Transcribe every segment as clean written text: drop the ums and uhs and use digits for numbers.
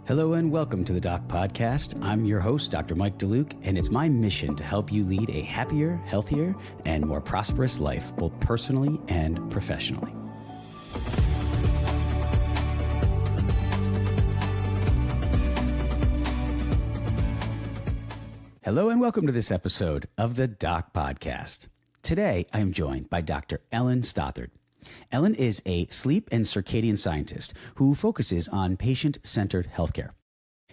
Hello and welcome to the Doc Podcast. I'm your host, Dr. Mike DeLuke, and it's my mission to help you lead a happier, healthier, and more prosperous life, both personally and professionally. Hello and welcome to this episode of the Doc Podcast. Today, I am joined by Dr. Ellen Stothard. Ellen is a sleep and circadian scientist who focuses on patient-centered healthcare.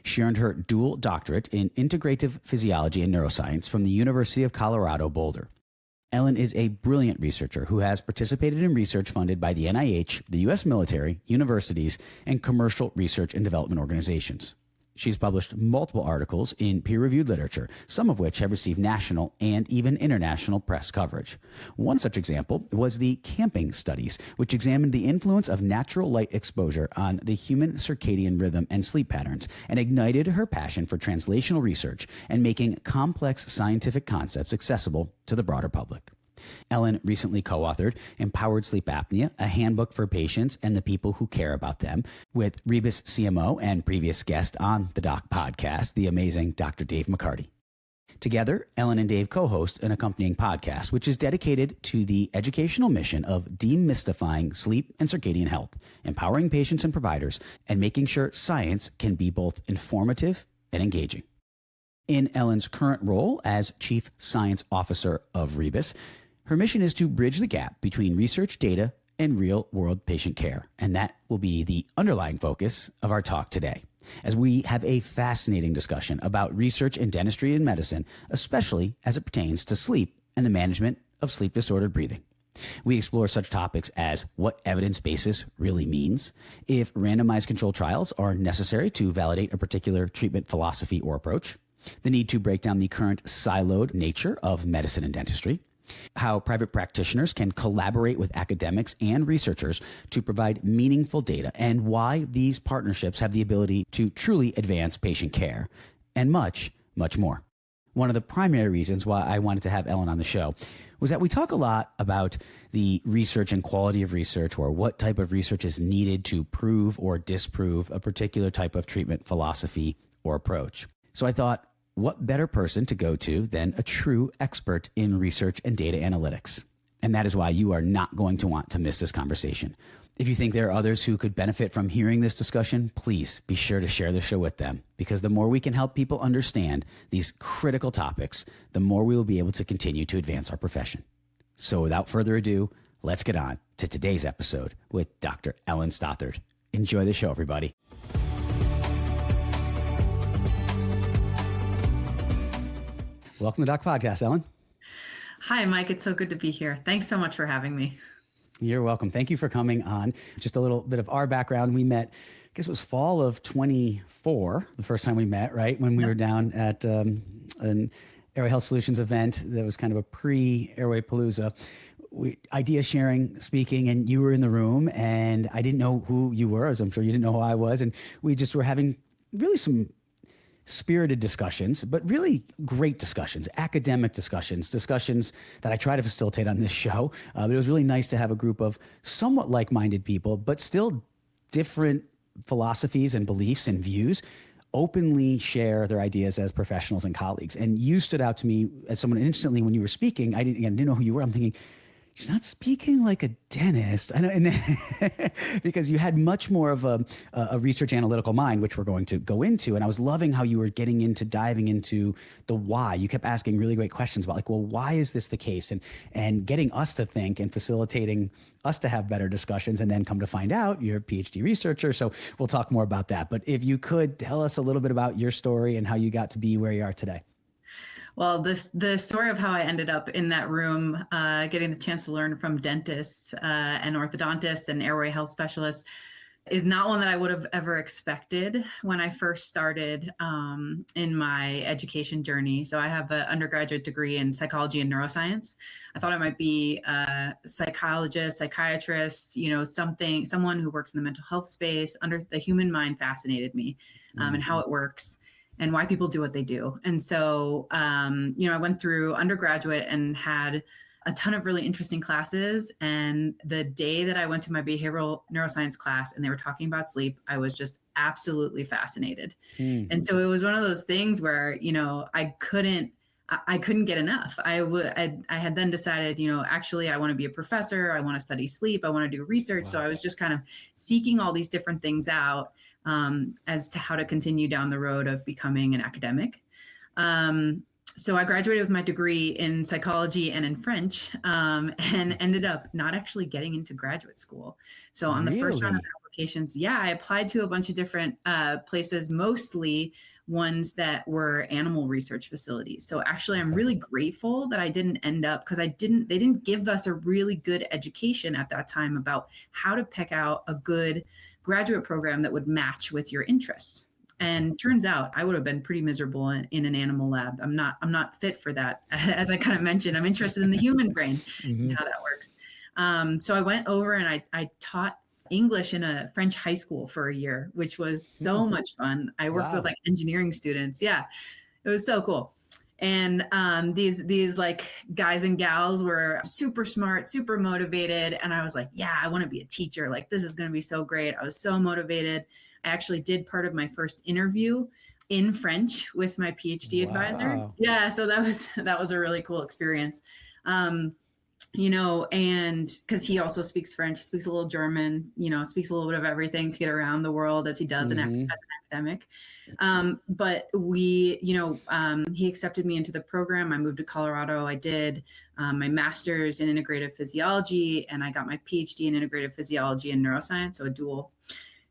She earned her dual doctorate in integrative physiology and neuroscience from the University of Colorado Boulder. Ellen is a brilliant researcher who has participated in research funded by the NIH, the U.S. military, universities, and commercial research and development organizations. She's published multiple articles in peer-reviewed literature, some of which have received national and even international press coverage. One such example was the camping studies, which examined the influence of natural light exposure on the human circadian rhythm and sleep patterns, and ignited her passion for translational research and making complex scientific concepts accessible to the broader public. Ellen recently co-authored Empowered Sleep Apnea, a handbook for patients and the people who care about them, with Rebus CMO and previous guest on the Doc Podcast, the amazing Dr. Dave McCarty. Together, Ellen and Dave co-host an accompanying podcast, which is dedicated to the educational mission of demystifying sleep and circadian health, empowering patients and providers, and making sure science can be both informative and engaging. In Ellen's current role as Chief Science Officer of Rebus, her mission is to bridge the gap between research data and real-world patient care, and that will be the underlying focus of our talk today, as we have a fascinating discussion about research in dentistry and medicine, especially as it pertains to sleep and the management of sleep-disordered breathing. We explore such topics as what evidence basis really means, if randomized controlled trials are necessary to validate a particular treatment philosophy or approach, the need to break down the current siloed nature of medicine and dentistry, how private practitioners can collaborate with academics and researchers to provide meaningful data, and why these partnerships have the ability to truly advance patient care, and much, much more. One of the primary reasons why I wanted to have Ellen on the show was that we talk a lot about the research and quality of research, or what type of research is needed to prove or disprove a particular type of treatment philosophy or approach. So I thought, what better person to go to than a true expert in research and data analytics? And that is why you are not going to want to miss this conversation. If you think there are others who could benefit from hearing this discussion, please be sure to share the show with them, because the more we can help people understand these critical topics, the more we will be able to continue to advance our profession. So without further ado, let's get on to today's episode with Dr. Ellen Stothard. Enjoy the show, everybody. Welcome to Doc Podcast, Ellen. Hi, Mike. It's so good to be here. Thanks so much for having me. You're welcome. Thank you for coming on. Just a little bit of our background. We met, I guess it was fall of 24, the first time we met, right? When we were down at an Airway Health Solutions event that was kind of a pre-Airway Palooza. Idea sharing, speaking, and you were in the room, and I didn't know who you were, as I'm sure you didn't know who I was. And we just were having really some spirited discussions, but really great discussions, academic discussions that I try to facilitate on this show. But it was really nice to have a group of somewhat like-minded people, but still different philosophies and beliefs and views, openly share their ideas as professionals and colleagues. And you stood out to me as someone instantly when you were speaking. I didn't know who you were. I'm thinking, she's not speaking like a dentist. I know, and because you had much more of a research analytical mind, which we're going to go into. And I was loving how you were diving into the why. You kept asking really great questions about like, well, why is this the case? And getting us to think and facilitating us to have better discussions, and then come to find out you're a PhD researcher. So we'll talk more about that. But if you could tell us a little bit about your story and how you got to be where you are today. Well, the story of how I ended up in that room, getting the chance to learn from dentists and orthodontists and airway health specialists, is not one that I would have ever expected when I first started in my education journey. So I have an undergraduate degree in psychology and neuroscience. I thought I might be a psychologist, psychiatrist, someone who works in the mental health space. The human mind fascinated me, and how it works and why people do what they do. And so, I went through undergraduate and had a ton of really interesting classes. And the day that I went to my behavioral neuroscience class and they were talking about sleep, I was just absolutely fascinated. And so it was one of those things where, I couldn't get enough. I had then decided, actually I want to be a professor. I want to study sleep. I want to do research. Wow. So I was just kind of seeking all these different things out as to how to continue down the road of becoming an academic. So I graduated with my degree in psychology and in French, and ended up not actually getting into graduate school. So on the first round of applications, I applied to a bunch of different places, mostly ones that were animal research facilities. So actually, I'm really grateful that I didn't end up, because they didn't give us a really good education at that time about how to pick out a good graduate program that would match with your interests. And turns out I would have been pretty miserable in an animal lab. I'm not fit for that. As I kind of mentioned, I'm interested in the human brain and how that works. So I went over and I taught English in a French high school for a year, which was so much fun. I worked with like engineering students. Yeah, it was so cool. And these like guys and gals were super smart, super motivated. And I was like, I want to be a teacher. Like, this is going to be so great. I was so motivated. I actually did part of my first interview in French with my PhD advisor. Yeah, so that was a really cool experience. And because he also speaks French, speaks a little German, speaks a little bit of everything to get around the world as he does as an academic. But he accepted me into the program. I moved to Colorado. I did my master's in integrative physiology, and I got my PhD in integrative physiology and neuroscience, so a dual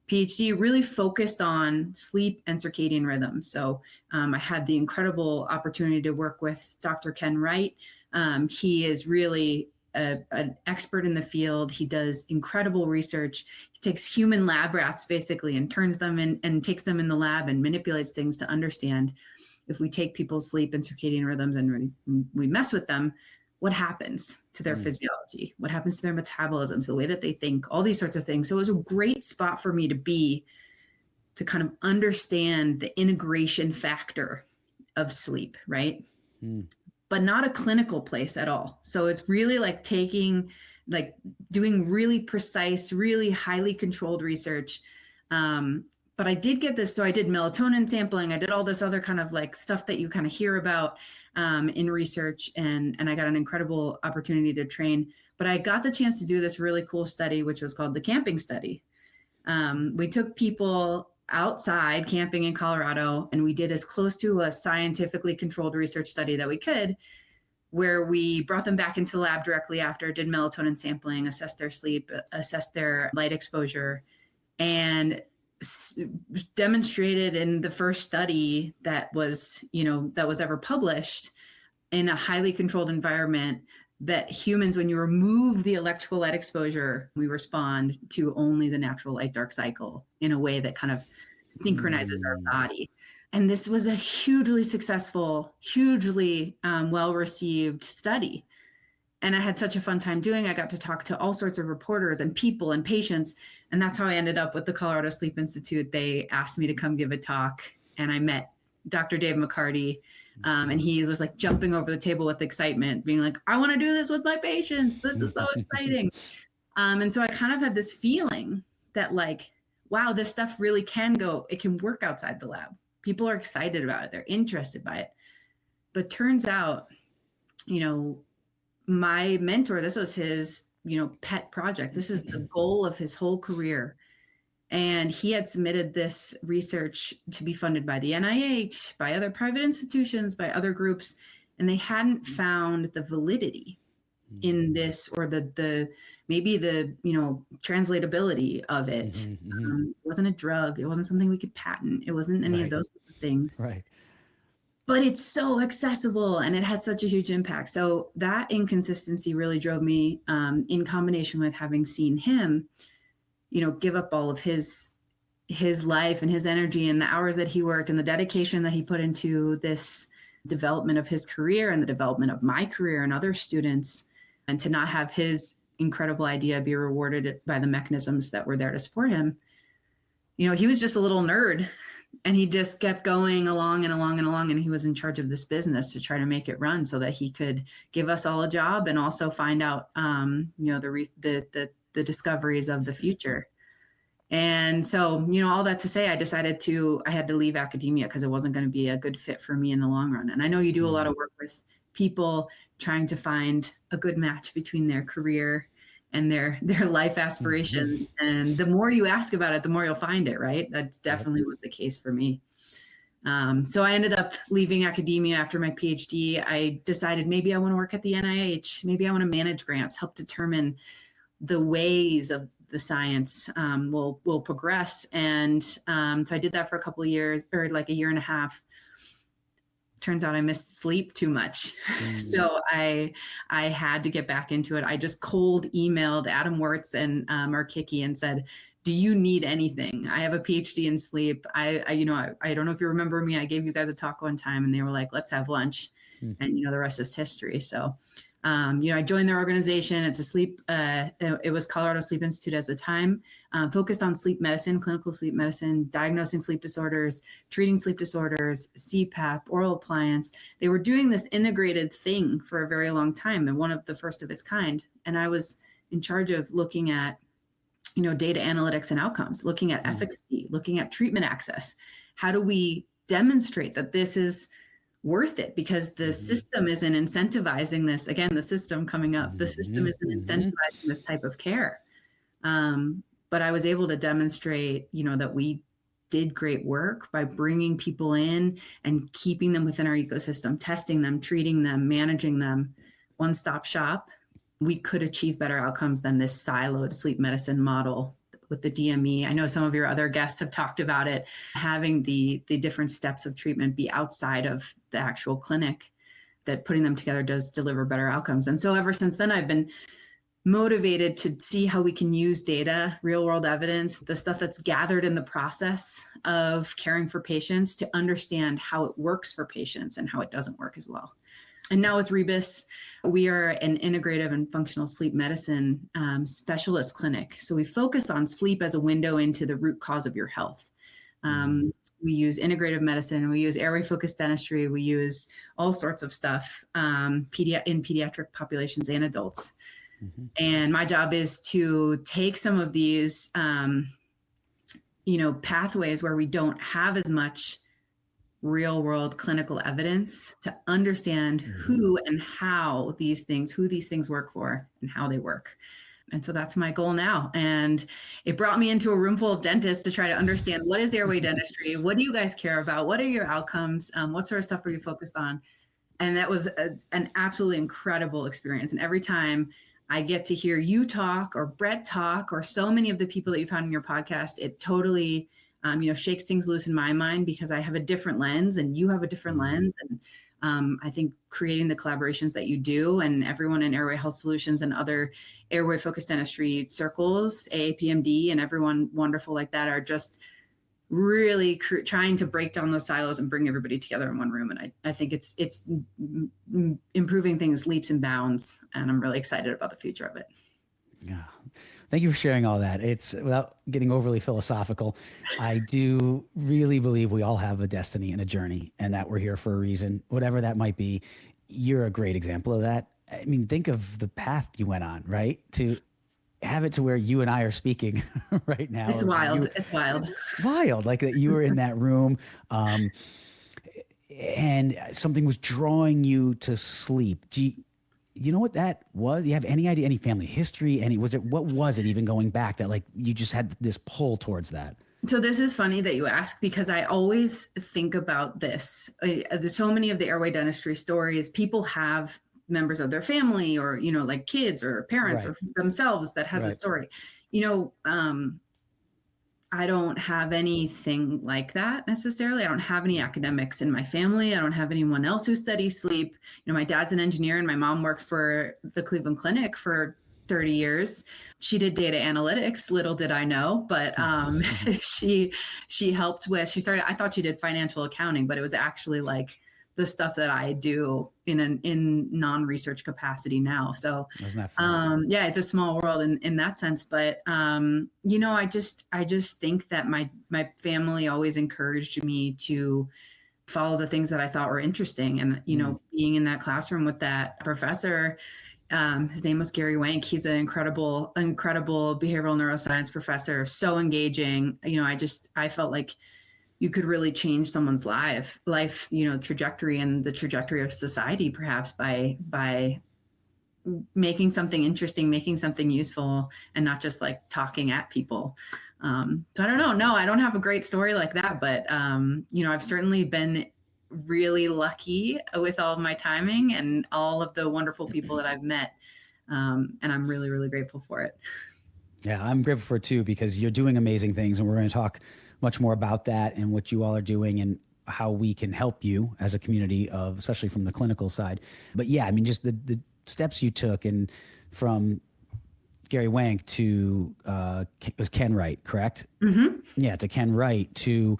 PhD, really focused on sleep and circadian rhythm. So I had the incredible opportunity to work with Dr. Ken Wright. He is really an expert in the field. He does incredible research. He takes human lab rats basically and turns them in and takes them in the lab and manipulates things to understand if we take people's sleep and circadian rhythms and we mess with them, what happens to their physiology, what happens to their metabolism, so the way that they think, all these sorts of things. So it was a great spot for me to kind of understand the integration factor of sleep, right? But not a clinical place at all. So it's really like doing really precise, really highly controlled research. But I did get this. So I did melatonin sampling. I did all this other kind of like stuff that you kind of hear about in research. And I got an incredible opportunity to train. But I got the chance to do this really cool study, which was called the camping study. We took people outside camping in Colorado, and we did as close to a scientifically controlled research study that we could, where we brought them back into the lab directly after, did melatonin sampling, assessed their sleep, assessed their light exposure, and demonstrated in the first study that was ever published in a highly controlled environment that humans, when you remove the electrical light exposure, we respond to only the natural light dark cycle in a way that kind of synchronizes our body. And this was a hugely successful, hugely well-received study. And I had such a fun time doing. I got to talk to all sorts of reporters and people and patients. And that's how I ended up with the Colorado Sleep Institute. They asked me to come give a talk, and I met Dr. Dave McCarty. And he was like jumping over the table with excitement, being like, I want to do this with my patients. This is so exciting. And so I kind of had this feeling that like, wow, this stuff really it can work outside the lab. People are excited about it. They're interested by it. But turns out, my mentor, this was his, pet project. This is the goal of his whole career. And he had submitted this research to be funded by the NIH, by other private institutions, by other groups, and they hadn't found the validity in this, or the maybe the translatability of it. It wasn't a drug. It wasn't something we could patent. It wasn't any of those things. Right. But it's so accessible, and it had such a huge impact. So that inconsistency really drove me, in combination with having seen him give up all of his life and his energy and the hours that he worked and the dedication that he put into this development of his career and the development of my career and other students, and to not have his incredible idea be rewarded by the mechanisms that were there to support him. He was just a little nerd And he just kept going along and along and along. And he was in charge of this business to try to make it run so that he could give us all a job and also find out, the discoveries of the future. And so, all that to say, I had to leave academia because it wasn't going to be a good fit for me in the long run. And I know you do a lot of work with people trying to find a good match between their career and their life aspirations. And the more you ask about it, the more you'll find it, right? That's definitely was the case for me. So I ended up leaving academia after my PhD. I decided maybe I want to work at the NIH. Maybe I want to manage grants, help determine the ways of the science will progress. And so I did that for a couple of years, or like a year and a half. Turns out I missed sleep too much. So I had to get back into it. I just cold emailed Adam Wirtz and Mark Hickey and said, do you need anything? I have a PhD in sleep. I don't know if you remember me. I gave you guys a talk one time and they were like, let's have lunch. And, the rest is history. So, I joined their organization. It's a sleep, it was Colorado Sleep Institute at the time, focused on sleep medicine, clinical sleep medicine, diagnosing sleep disorders, treating sleep disorders, CPAP, oral appliance. They were doing this integrated thing for a very long time and one of the first of its kind. And I was in charge of looking at, data analytics and outcomes, looking at efficacy, looking at treatment access. How do we demonstrate that this is worth it? Because the system isn't incentivizing this. Again, the system coming up, the system isn't incentivizing this type of care. But I was able to demonstrate, that we did great work by bringing people in and keeping them within our ecosystem, testing them, treating them, managing them, one-stop shop. We could achieve better outcomes than this siloed sleep medicine model with the DME. I know some of your other guests have talked about it, having the different steps of treatment be outside of the actual clinic, that putting them together does deliver better outcomes. And so ever since then, I've been motivated to see how we can use data, real world evidence, the stuff that's gathered in the process of caring for patients to understand how it works for patients and how it doesn't work as well. And now with Rebus, we are an integrative and functional sleep medicine specialist clinic. So we focus on sleep as a window into the root cause of your health. We use integrative medicine, we use airway-focused dentistry, we use all sorts of stuff in pediatric populations and adults. And my job is to take some of these, pathways where we don't have as much real world clinical evidence to understand who and how these things work for and how they work. And so that's my goal now. And it brought me into a room full of dentists to try to understand, what is airway dentistry? What do you guys care about? What are your outcomes? What sort of stuff are you focused on? And that was an absolutely incredible experience. And every time I get to hear you talk or Brett talk or so many of the people that you've had on your podcast, it totally shakes things loose in my mind, because I have a different lens and you have a different lens. And I think creating the collaborations that you do, and everyone in Airway Health Solutions and other airway focused dentistry circles, AAPMD and everyone wonderful like that, are just really trying to break down those silos and bring everybody together in one room. And I think it's improving things leaps and bounds. And I'm really excited about the future of it. Yeah. Thank you for sharing all that. It's, without getting overly philosophical, I do really believe we all have a destiny and a journey, and that we're here for a reason, whatever that might be. You're a great example of that. I mean, think of the path you went on, right? To have it to where you and I are speaking right now. It's wild. It's wild. It's wild. Like that you were in that room, and something was drawing you to sleep. You know what that was? You have any idea, any family history? What was it even going back that like you just had this pull towards that? So this is funny that you ask, because I always think about this. There's so many of the airway dentistry stories, people have members of their family or, like kids or parents or themselves that has a story. I don't have anything like that necessarily. I don't have any academics in my family. I don't have anyone else who studies sleep. My dad's an engineer and my mom worked for the Cleveland Clinic for 30 years. She did data analytics, little did I know, but she helped with, I thought she did financial accounting, but it was actually like the stuff that I do in non-research capacity now. So Isn't that fun? yeah, it's a small world in that sense. But you know, I just think that my family always encouraged me to follow the things that I thought were interesting. And, you know, being in that classroom with that professor, his name was Gary Wank. He's an incredible behavioral neuroscience professor. So engaging. You know, I felt like you could really change someone's life, you know, trajectory and the trajectory of society, perhaps by making something interesting, making something useful, and not just like talking at people. So I don't know. No, I don't have a great story like that, but you know, I've certainly been really lucky with all of my timing and all of the wonderful people that I've met. And I'm really, really grateful for it. Yeah, I'm grateful for it too, because you're doing amazing things, and we're going to talk much more about that and what you all are doing and how we can help you as a community of, especially from the clinical side. But yeah, I mean, just the steps you took, and from Gary Wank to it was Ken Wright, correct? Mm-hmm. Yeah, to Ken Wright, to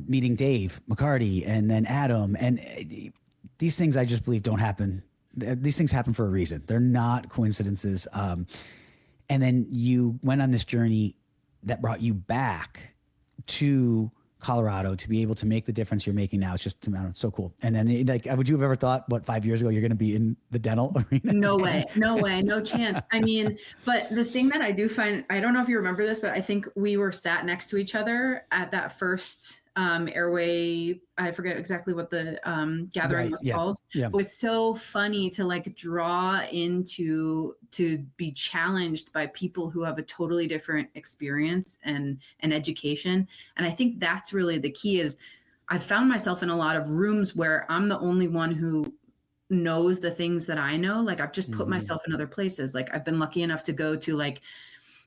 meeting Dave McCarty, and then Adam. And these things, I just believe, don't happen. These things happen for a reason. They're not coincidences. And then you went on this journey that brought you back to Colorado to be able to make the difference you're making now. It's just, I don't know, it's so cool. And then, like, would you have ever thought, 5 years ago, you're going to be in the dental arena? No way, no chance. I mean, but the thing that I do find, I don't know if you remember this, but I think we were sat next to each other at that first airway. I forget exactly what the gathering was called. Yeah. It was so funny to like draw into, to be challenged by people who have a totally different experience and education. And I think that's really the key. Is I've found myself in a lot of rooms where I'm the only one who knows the things that I know. Like I've just put myself in other places. Like I've been lucky enough to go to like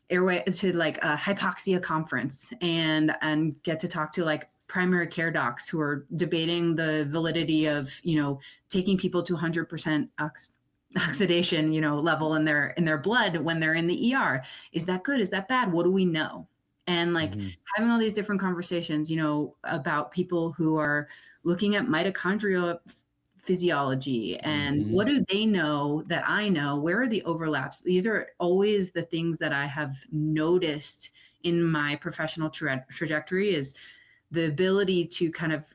a hypoxia conference and get to talk to like primary care docs who are debating the validity of, you know, taking people to 100% oxidation, you know, level in their blood when they're in the ER. Is that good? Is that bad? What do we know? And like having all these different conversations, you know, about people who are looking at mitochondrial physiology and what do they know that I know? Where are the overlaps? These are always the things that I have noticed in my professional trajectory, is the ability to kind of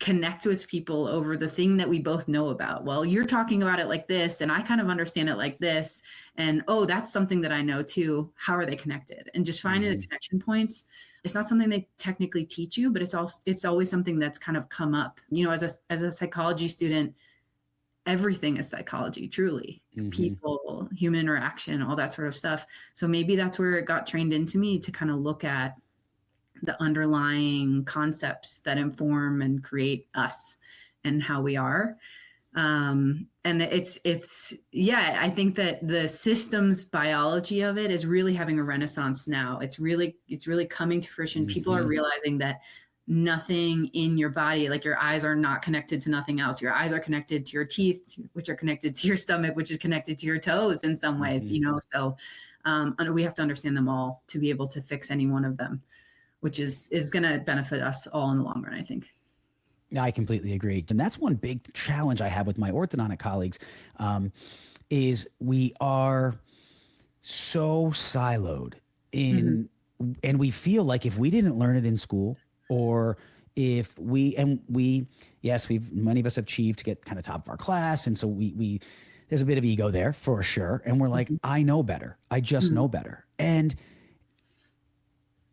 connect with people over the thing that we both know about. Well, you're talking about it like this, and I kind of understand it like this. And, oh, that's something that I know too. How are they connected? And just finding the connection points. It's not something they technically teach you, but it's always something that's kind of come up. You know, as a psychology student, everything is psychology, truly. People, human interaction, all that sort of stuff. So maybe that's where it got trained into me, to kind of look at the underlying concepts that inform and create us and how we are. And I think that the systems biology of it is really having a renaissance now. It's really coming to fruition. People are realizing that nothing in your body, like your eyes are not connected to nothing else. Your eyes are connected to your teeth, which are connected to your stomach, which is connected to your toes in some ways, you know? So we have to understand them all to be able to fix any one of them, which is going to benefit us all in the long run, I think. I completely agree. And that's one big challenge I have with my orthodontic colleagues, is we are so siloed in, and we feel like if we didn't learn it in school, or if many of us have achieved to get kind of top of our class. And so we there's a bit of ego there for sure. And we're like, I know better. I just know better. And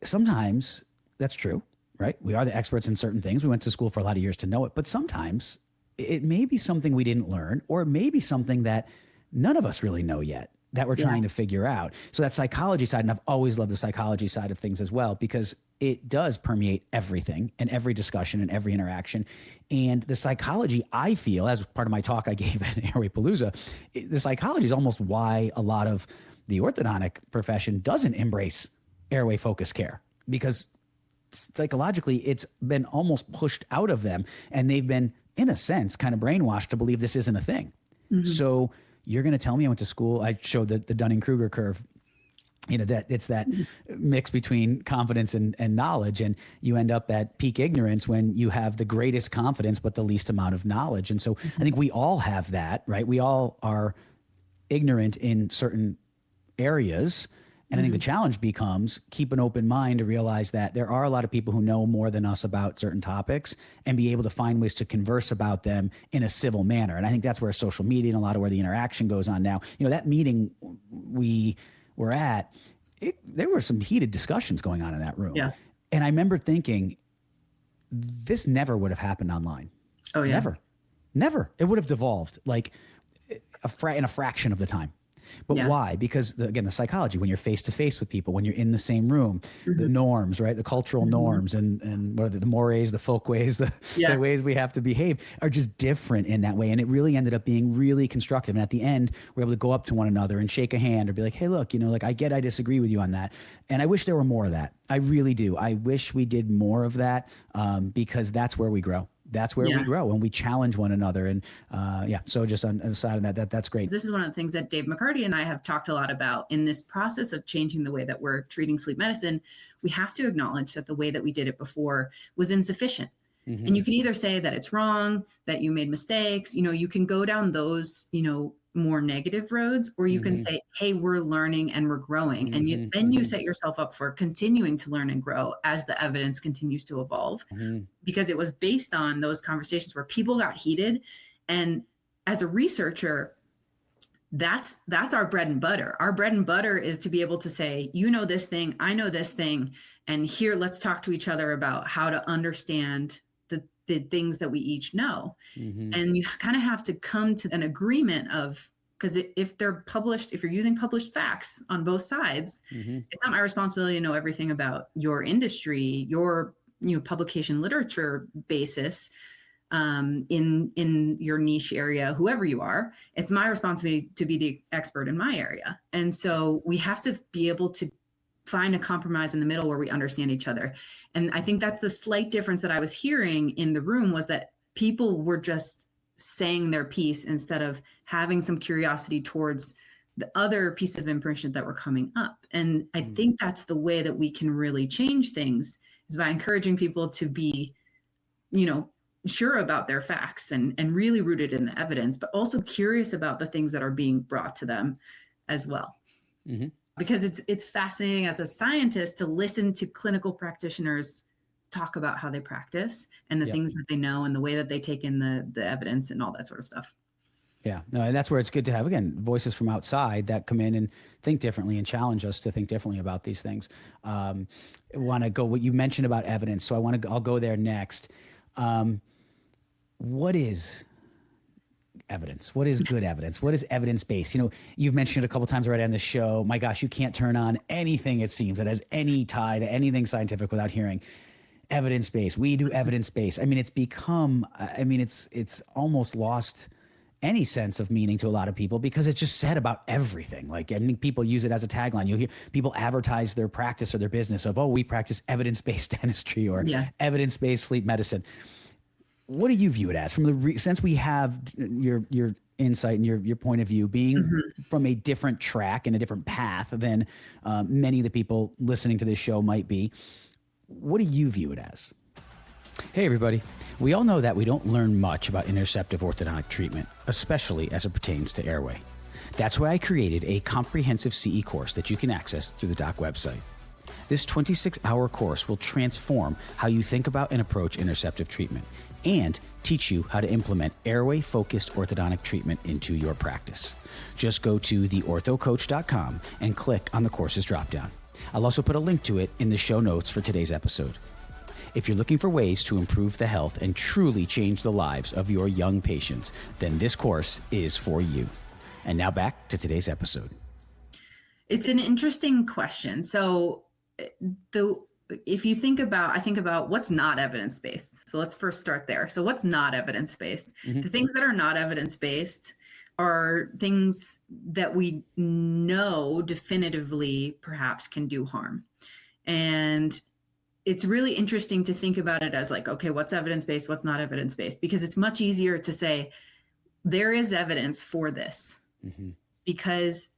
sometimes that's true, right? We are the experts in certain things. We went to school for a lot of years to know it, but sometimes it may be something we didn't learn, or it may be something that none of us really know yet that we're trying to figure out. So that psychology side, and I've always loved the psychology side of things as well, because it does permeate everything and every discussion and every interaction. And the psychology, I feel, as part of my talk I gave at Airway Palooza, the psychology is almost why a lot of the orthodontic profession doesn't embrace airway focused care, because psychologically it's been almost pushed out of them, and they've been, in a sense, kind of brainwashed to believe this isn't a thing. So you're going to tell me, I went to school, I showed the Dunning-Kruger curve that it's that mix between confidence and knowledge, and you end up at peak ignorance when you have the greatest confidence but the least amount of knowledge. And so I think we all have that, right? We all are ignorant in certain areas. And I think the challenge becomes keep an open mind to realize that there are a lot of people who know more than us about certain topics, and be able to find ways to converse about them in a civil manner. And I think that's where social media and a lot of where the interaction goes on now. That meeting we were at, there were some heated discussions going on in that room. Yeah. And I remember thinking, this never would have happened online. Oh yeah. Never. It would have devolved like in a fraction of the time. But why? Because again, the psychology, when you're face to face with people, when you're in the same room, the norms, right? The cultural norms and what are the mores, the folk ways, the ways we have to behave are just different in that way. And it really ended up being really constructive. And at the end, we're able to go up to one another and shake a hand or be like, hey, look, I disagree with you on that. And I wish there were more of that. I really do. I wish we did more of that because that's where we grow. That's where we grow, and we challenge one another. And so just on the side of that's great. This is one of the things that Dave McCarty and I have talked a lot about in this process of changing the way that we're treating sleep medicine. We have to acknowledge that the way that we did it before was insufficient. And you can either say that it's wrong, that you made mistakes, you can go down those, more negative roads, or you can say, hey, we're learning and we're growing. And then you set yourself up for continuing to learn and grow as the evidence continues to evolve, because it was based on those conversations where people got heated. And as a researcher, that's our bread and butter. Our bread and butter is to be able to say, this thing, I know this thing, and here, let's talk to each other about how to understand the things that we each know. And you kind of have to come to an agreement of, because if you're using published facts on both sides, it's not my responsibility to know everything about your industry, your publication literature basis in your niche area, whoever you are. It's my responsibility to be the expert in my area. And so we have to be able to find a compromise in the middle where we understand each other. And I think that's the slight difference that I was hearing in the room, was that people were just saying their piece instead of having some curiosity towards the other piece of information that were coming up. And I think that's the way that we can really change things, is by encouraging people to be, sure about their facts and really rooted in the evidence, but also curious about the things that are being brought to them as well. Because it's fascinating as a scientist to listen to clinical practitioners talk about how they practice and the things that they know and the way that they take in the evidence and all that sort of stuff. Yeah, no, and that's where it's good to have, again, voices from outside that come in and think differently and challenge us to think differently about these things. I want to go what you mentioned about evidence. So I'll go there next. What is evidence? What is good evidence? What is evidence-based? You've mentioned it a couple of times already on the show. My gosh, you can't turn on anything, it seems, that has any tie to anything scientific without hearing evidence-based. We do evidence-based. It's become, it's almost lost any sense of meaning to a lot of people because it's just said about everything. People use it as a tagline. You'll hear people advertise their practice or their business of, we practice evidence-based dentistry or evidence-based sleep medicine. What do you view it as since we have your insight and your point of view being from a different track and a different path than many of the people listening to this show might be? What do you view it as? Hey, everybody. We all know that we don't learn much about interceptive orthodontic treatment, especially as it pertains to airway. That's why I created a comprehensive CE course that you can access through the doc website. This 26-hour course will transform how you think about and approach interceptive treatment and teach you how to implement airway-focused orthodontic treatment into your practice. Just go to theorthocoach.com and click on the courses dropdown. I'll also put a link to it in the show notes for today's episode. If you're looking for ways to improve the health and truly change the lives of your young patients, then this course is for you. And now back to today's episode. It's an interesting question. So if you think about what's not evidence-based. So let's first start there. So what's not evidence-based? The things that are not evidence-based are things that we know definitively perhaps can do harm. And it's really interesting to think about it as okay, what's evidence-based, what's not evidence-based? Because it's much easier to say there is evidence for this because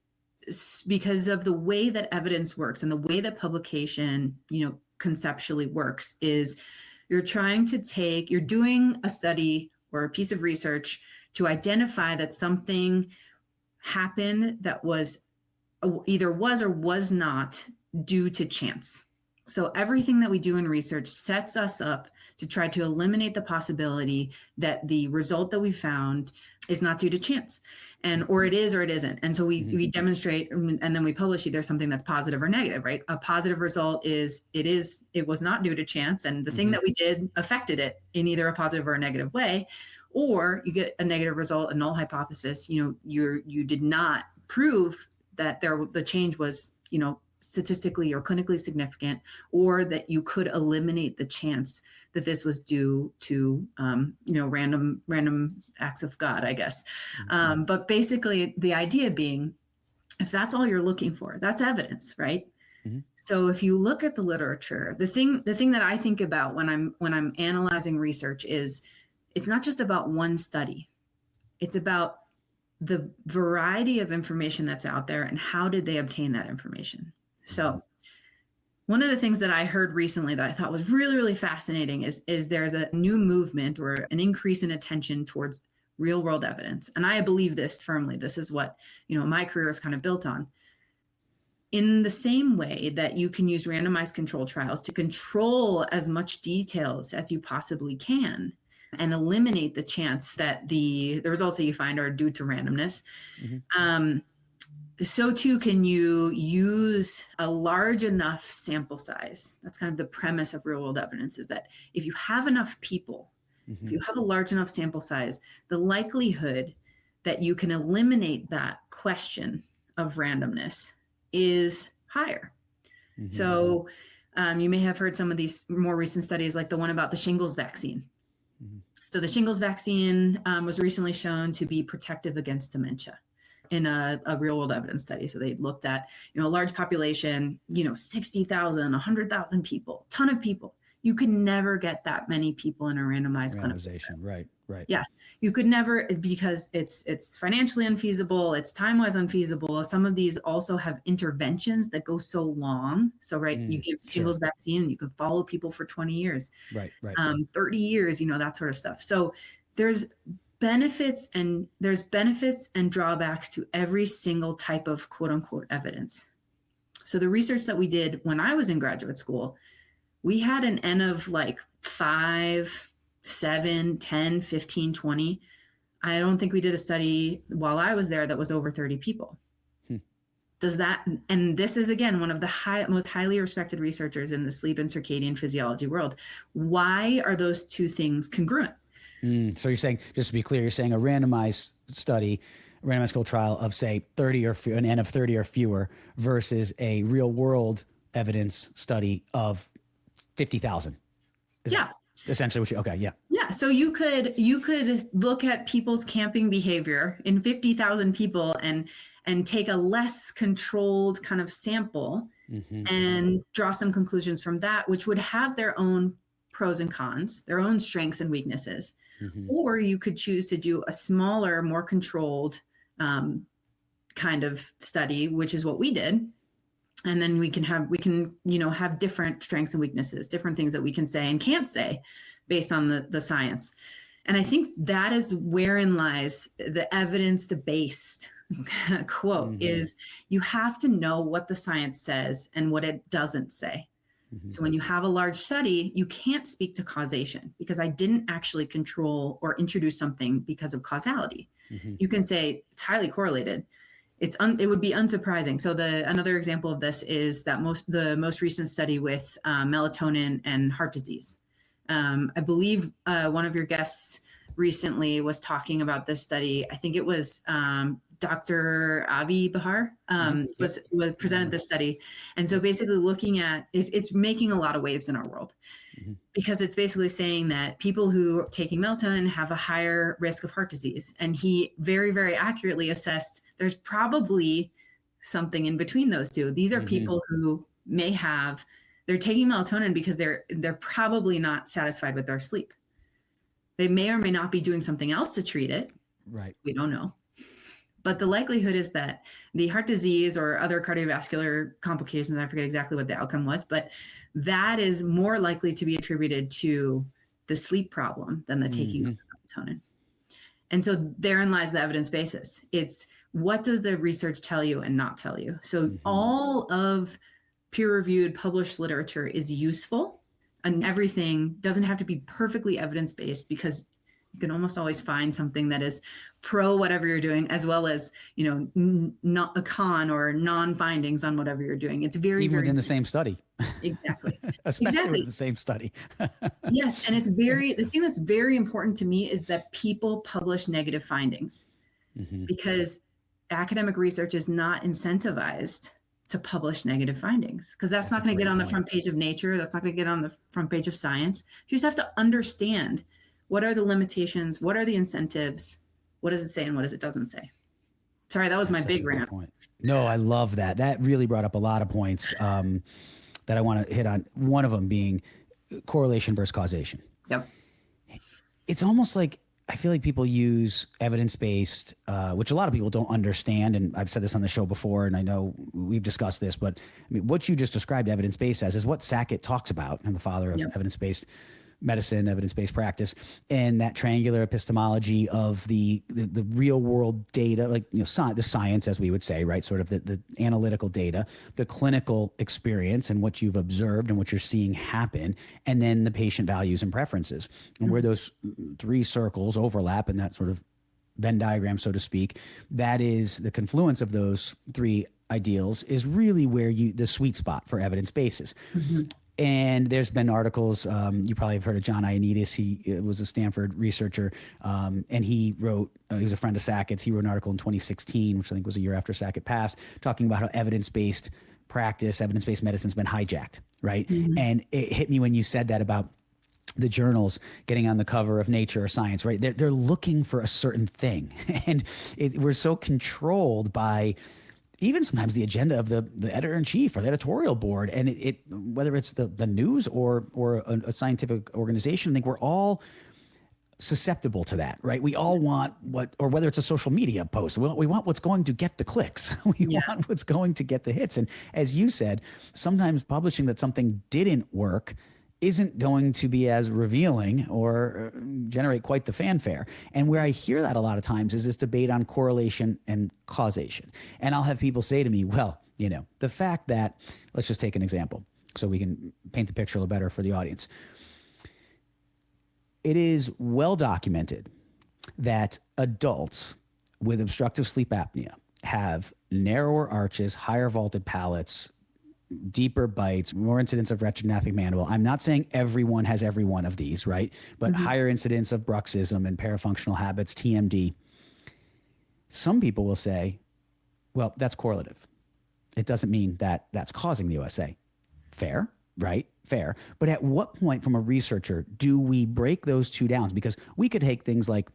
because of the way that evidence works and the way that publication, conceptually works, is you're doing a study or a piece of research to identify that something happened that was or was not due to chance. So everything that we do in research sets us up to try to eliminate the possibility that the result that we found is not due to chance, or it is or it isn't. And so we demonstrate, and then we publish either something that's positive or negative, right? A positive result is it was not due to chance, and the thing that we did affected it in either a positive or a negative way. Or you get a negative result, a null hypothesis. You did not prove that the change was statistically or clinically significant, or that you could eliminate the chance that this was due to random acts of God, I guess. But basically the idea being, if that's all you're looking for, that's evidence, right? So if you look at the literature, the thing that I think about when I'm analyzing research is, it's not just about one study. It's about the variety of information that's out there and how did they obtain that information. So one of the things that I heard recently that I thought was really, really fascinating is there's a new movement or an increase in attention towards real world evidence. And I believe this firmly. This is what, my career is kind of built on. In the same way that you can use randomized control trials to control as much details as you possibly can and eliminate the chance that the results that you find are due to randomness, so too can you use a large enough sample size. That's kind of the premise of real world evidence, is that if you have enough people, if you have a large enough sample size, the likelihood that you can eliminate that question of randomness is higher. So you may have heard some of these more recent studies, like the one about the shingles vaccine. So the shingles vaccine was recently shown to be protective against dementia in a real world evidence study. So they looked at, a large population, 60,000, 100,000 people, ton of people. You could never get that many people in a randomized clinical trial. Right. Yeah, you could never, because it's financially unfeasible, it's time-wise unfeasible. Some of these also have interventions that go so long. So, you give shingles vaccine and you can follow people for 20 years, 30 years, that sort of stuff. So there's benefits and drawbacks to every single type of quote unquote evidence. So the research that we did when I was in graduate school, we had an N of like 5, 7, 10, 15, 20. I don't think we did a study while I was there that was over 30 people. Does that, and this is again, one of the most highly respected researchers in the sleep and circadian physiology world. Why are those two things congruent? So you're saying, just to be clear, you're saying a randomized study, a randomized control trial of say 30 or an N of 30 or fewer versus a real world evidence study of 50,000. Yeah. Essentially what Yeah. So you could look at people's camping behavior in 50,000 people and take a less controlled kind of sample and draw some conclusions from that, which would have their own pros and cons, their own strengths and weaknesses. Or you could choose to do a smaller, more controlled kind of study, which is what we did. And then we can have different strengths and weaknesses, different things that we can say and can't say based on the science. And I think that is wherein lies the evidence-based quote is you have to know what the science says and what it doesn't say. So when you have a large study, you can't speak to causation because I didn't actually control or introduce something because of causality. You can say it's highly correlated. It would be unsurprising. So another example of this is that the most recent study with melatonin and heart disease. I believe one of your guests recently was talking about this study. I think it was Dr. Avi Bahar was presented this study. And so basically looking at, it's making a lot of waves in our world because it's basically saying that people who are taking melatonin have a higher risk of heart disease. And he very, very accurately assessed there's probably something in between those two. These are people who they're taking melatonin because they're probably not satisfied with their sleep. They may or may not be doing something else to treat it. Right. We don't know. But the likelihood is that the heart disease or other cardiovascular complications, I forget exactly what the outcome was, but that is more likely to be attributed to the sleep problem than the taking of melatonin. And so therein lies the evidence basis. It's what does the research tell you and not tell you? So all of peer-reviewed published literature is useful, and everything doesn't have to be perfectly evidence-based, because you can almost always find something that is pro whatever you're doing, as well as, not a con or non-findings on whatever you're doing. It's very, even within the same study. Exactly. Especially with the same study. Yes. And the thing that's very important to me is that people publish negative findings, because academic research is not incentivized to publish negative findings, because that's not going to get on the front page of Nature. That's not going to get on the front page of Science. You just have to understand, what are the limitations? What are the incentives? What does it say and what does it doesn't say? Sorry, that was my big rant. Point. No, I love that. That really brought up a lot of points that I want to hit on. One of them being correlation versus causation. Yep. It's almost like, I feel like people use evidence-based, which a lot of people don't understand. And I've said this on the show before, and I know we've discussed this, but I mean, what you just described evidence-based as is what Sackett talks about, and the father of evidence-based medicine, evidence-based practice, and that triangular epistemology of the real world data, like, the science, as we would say, right? Sort of the analytical data, the clinical experience and what you've observed and what you're seeing happen, and then the patient values and preferences, and where those three circles overlap in that sort of Venn diagram, so to speak, that is the confluence of those three ideals is really where the sweet spot for evidence basis. And there's been articles, you probably have heard of John Ioannidis. He was a Stanford researcher, and he wrote, he was a friend of Sackett's. He wrote an article in 2016, which I think was a year after Sackett passed, talking about how evidence-based practice, evidence-based medicine's been hijacked, right? And it hit me when you said that about the journals getting on the cover of Nature or Science, right? They're looking for a certain thing. And we're so controlled by even sometimes the agenda of the editor-in-chief or the editorial board, and it whether it's the news or a scientific organization, I think we're all susceptible to that, right? We all want or whether it's a social media post, we want what's going to get the clicks. We want what's going to get the hits. And as you said, sometimes publishing that something didn't work isn't going to be as revealing or generate quite the fanfare. And where I hear that a lot of times is this debate on correlation and causation. And I'll have people say to me, well, the fact that, let's just take an example so we can paint the picture a little better for the audience. It is well documented that adults with obstructive sleep apnea have narrower arches, higher vaulted palates, deeper bites, more incidence of retrognathing mandible. I'm not saying everyone has every one of these, right? But higher incidence of bruxism and parafunctional habits, TMD. Some people will say, well, that's correlative. It doesn't mean that that's causing the OSA. Fair, right? Fair. But at what point from a researcher do we break those two down? Because we could take things like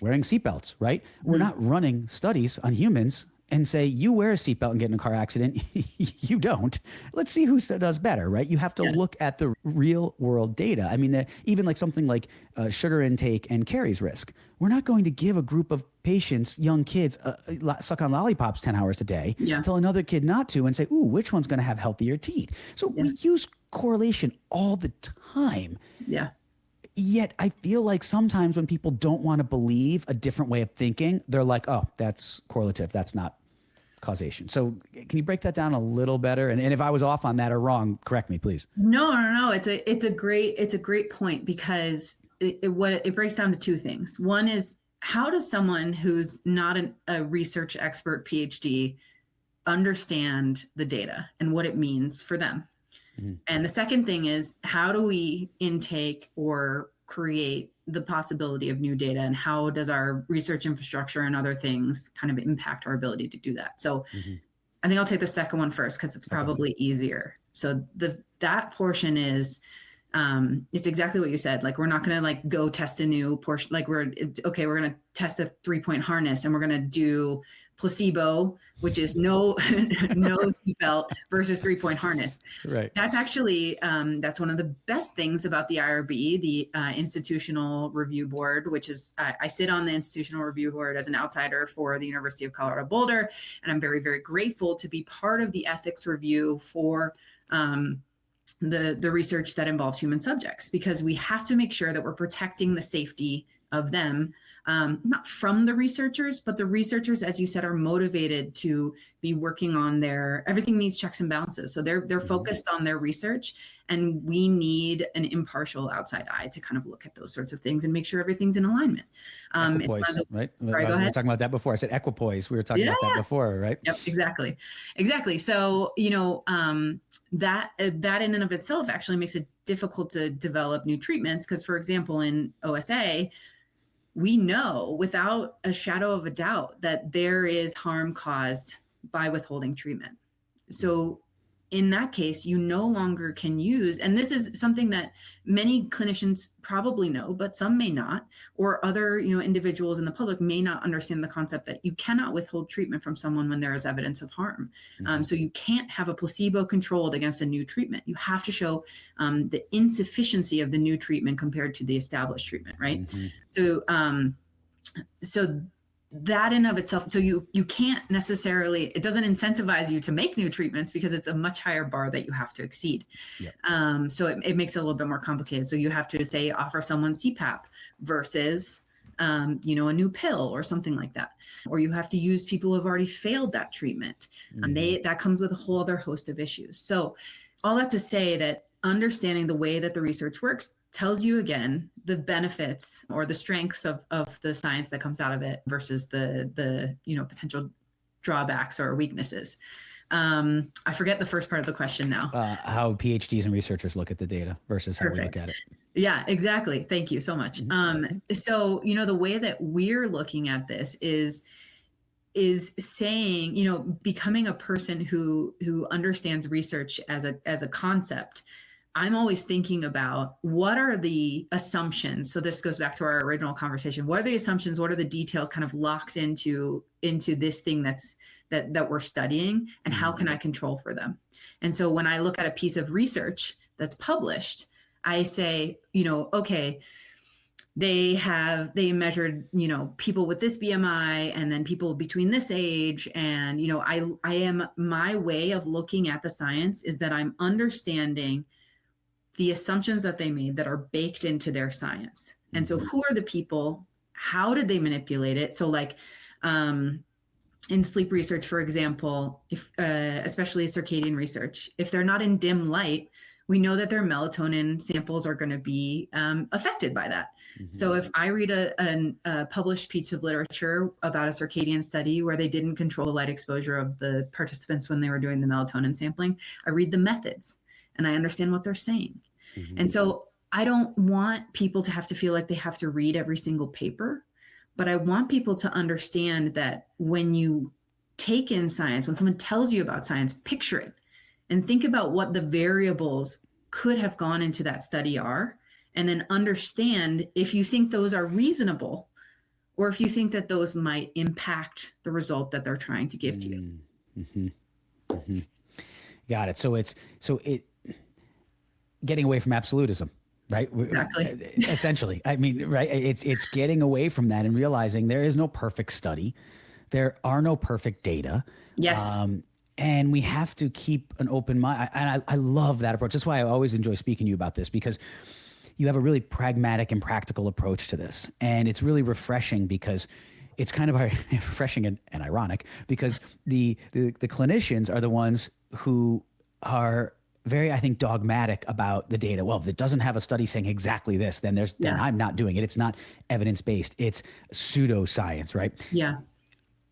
wearing seatbelts, right? We're not running studies on humans and say, you wear a seatbelt and get in a car accident. You don't. Let's see who does better, right? You have to look at the real world data. I mean, even like something like sugar intake and caries risk. We're not going to give a group of patients, young kids, suck on lollipops 10 hours a day, tell another kid not to, and say, ooh, which one's going to have healthier teeth? So we use correlation all the time. Yeah. Yet I feel like sometimes when people don't want to believe a different way of thinking, they're like, oh, that's correlative. That's not causation. So can you break that down a little better? And if I was off on that or wrong, correct me, please. No. It's a great point, because it breaks down to two things. One is, how does someone who's not a research expert PhD understand the data and what it means for them? And the second thing is, how do we intake or create the possibility of new data, and how does our research infrastructure and other things kind of impact our ability to do that? So I think I'll take the second one first, because it's probably easier. So that portion is, it's exactly what you said. Like, we're not going to go test a new portion. Like we're going to test a 3-point harness and we're going to do placebo, which is no seatbelt versus 3-point harness. Right. That's actually, that's one of the best things about the IRB, the Institutional Review Board, which is, I sit on the Institutional Review Board as an outsider for the University of Colorado Boulder. And I'm very, very grateful to be part of the ethics review for the research that involves human subjects, because we have to make sure that we're protecting the safety of them, not from the researchers, but the researchers, as you said, are motivated to be working on everything needs checks and balances. So they're focused on their research, and we need an impartial outside eye to kind of look at those sorts of things and make sure everything's in alignment. Equipoise, right? Sorry, go ahead. We were talking about that before. I said equipoise. We were talking about that before, right? Yep, exactly. So, that in and of itself actually makes it difficult to develop new treatments, because, for example, in OSA, we know without a shadow of a doubt that there is harm caused by withholding treatment. So in that case, you no longer can use, and this is something that many clinicians probably know, but some may not, or other individuals in the public may not understand the concept that you cannot withhold treatment from someone when there is evidence of harm. So you can't have a placebo controlled against a new treatment. You have to show the insufficiency of the new treatment compared to the established treatment, right? So that in of itself, so you can't necessarily, it doesn't incentivize you to make new treatments because it's a much higher bar that you have to exceed. Yep. So it makes it a little bit more complicated. So you have to say offer someone CPAP versus a new pill or something like that, or you have to use people who have already failed that treatment, and that comes with a whole other host of issues. So all that to say that understanding the way that the research works tells you, again, the benefits or the strengths of the science that comes out of it versus the potential drawbacks or weaknesses. I forget the first part of the question now. How PhDs and researchers look at the data versus how we look at it. Yeah, exactly. Thank you so much. So, the way that we're looking at this is saying, becoming a person who understands research as a concept. I'm always thinking about what are the assumptions. So this goes back to our original conversation. What are the assumptions? What are the details kind of locked into this thing that we're studying, and how can I control for them? And so when I look at a piece of research that's published, I say, okay, they measured, people with this BMI and then people between this age. And, my way of looking at the science is that I'm understanding the assumptions that they made that are baked into their science. And so who are the people? How did they manipulate it? So like in sleep research, for example, especially circadian research, if they're not in dim light, we know that their melatonin samples are going to be affected by that. So if I read a published piece of literature about a circadian study where they didn't control the light exposure of the participants when they were doing the melatonin sampling, I read the methods and I understand what they're saying. And so I don't want people to have to feel like they have to read every single paper, but I want people to understand that when you take in science, when someone tells you about science, picture it and think about what the variables could have gone into that study are, and then understand if you think those are reasonable or if you think that those might impact the result that they're trying to give to you. Got it. So it getting away from absolutism, right? Exactly. Essentially, I mean, right. It's getting away from that and realizing there is no perfect study. There are no perfect data. Yes. And we have to keep an open mind. And I love that approach. That's why I always enjoy speaking to you about this, because you have a really pragmatic and practical approach to this. And it's really refreshing, because it's kind of refreshing and ironic, because the clinicians are the ones who are very, I think, dogmatic about the data. Well, if it doesn't have a study saying exactly this, then I'm not doing it. It's not evidence-based. It's pseudoscience, right? Yeah.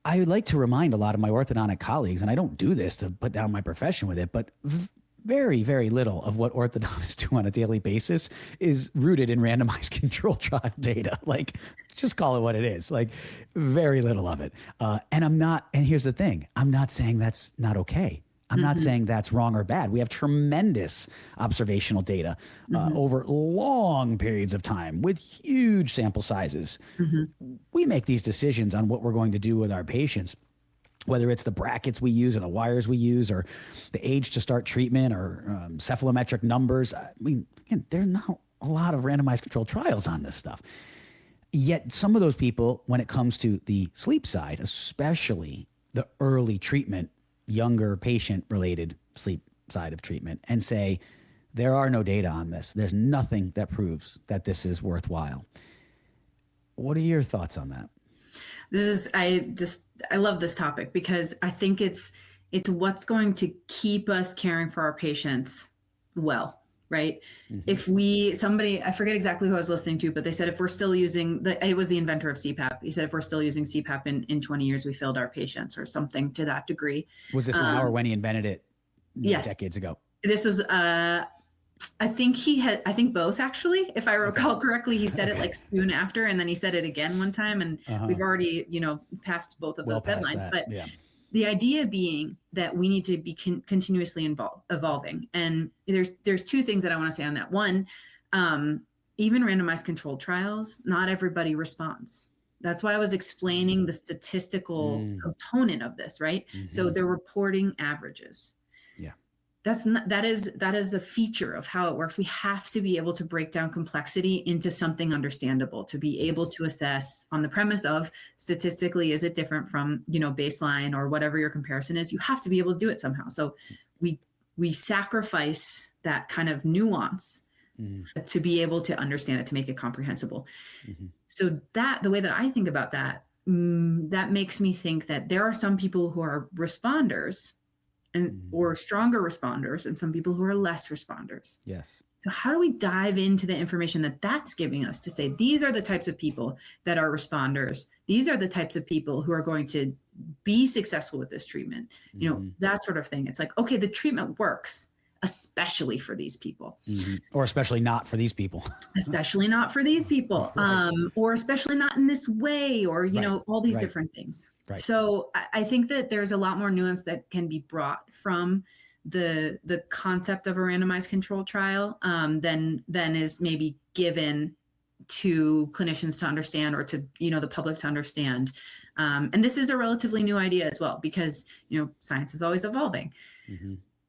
I would like to remind a lot of my orthodontic colleagues, and I don't do this to put down my profession with it, but very, very little of what orthodontists do on a daily basis is rooted in randomized control trial data. Like, just call it what it is. Like, very little of it. And here's the thing. I'm not saying that's not okay. I'm not saying that's wrong or bad. We have tremendous observational data over long periods of time with huge sample sizes. We make these decisions on what we're going to do with our patients, whether it's the brackets we use or the wires we use or the age to start treatment or cephalometric numbers. I mean, again, there are not a lot of randomized controlled trials on this stuff. Yet some of those people, when it comes to the sleep side, especially the early treatment, younger patient-related sleep side of treatment, and say, there are no data on this. There's nothing that proves that this is worthwhile. What are your thoughts on that? I love this topic because I think it's what's going to keep us caring for our patients well. Right. If I forget exactly who I was listening to, but they said, if we're still using it was the inventor of CPAP. He said, if we're still using CPAP in 20 years, we failed our patients, or something to that degree. Was this now or when he invented it decades ago? This was, I think both, actually, if I recall correctly. He said it like soon after, and then he said it again one time, and we've already, passed both of those deadlines. But the idea being that we need to be continuously evolving. And there's two things that I want to say on that. One, even randomized controlled trials, not everybody responds. That's why I was explaining the statistical component of this, right? So they're reporting averages. That is a feature of how it works. We have to be able to break down complexity into something understandable, to be able to assess on the premise of statistically, is it different from, baseline or whatever your comparison is. You have to be able to do it somehow. So we sacrifice that kind of nuance to be able to understand it, to make it comprehensible. So the way that I think about that, that makes me think that there are some people who are responders or stronger responders, and some people who are less responders. Yes. So how do we dive into the information that's giving us to say, these are the types of people that are responders. These are the types of people who are going to be successful with this treatment, that sort of thing. It's like, okay, the treatment works, especially for these people. Or especially not for these people. Especially not for these people. Or especially not in this way, or, all these different things. Right. So I think that there's a lot more nuance that can be brought from the concept of a randomized controlled trial than is maybe given to clinicians to understand, or to, the public to understand. And this is a relatively new idea as well, because, science is always evolving.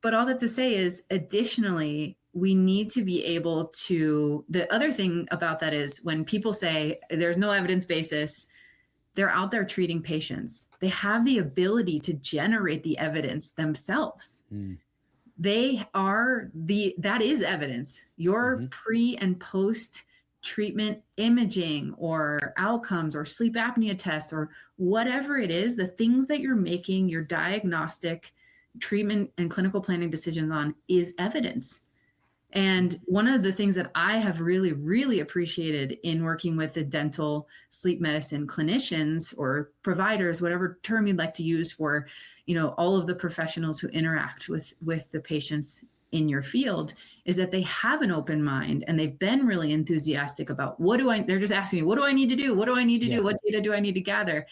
But all that to say is, additionally, we need to be able to, the other thing about that is, when people say there's no evidence basis, they're out there treating patients. They have the ability to generate the evidence themselves. That is evidence. Your pre and post treatment imaging or outcomes or sleep apnea tests or whatever it is, the things that you're making your diagnostic treatment and clinical planning decisions on is evidence. And one of the things that I have really, really appreciated in working with the dental sleep medicine clinicians or providers, whatever term you'd like to use for, all of the professionals who interact with the patients in your field, is that they have an open mind and they've been really enthusiastic about they're just asking me, what do I need to do? What do I need to do? What data do I need to gather?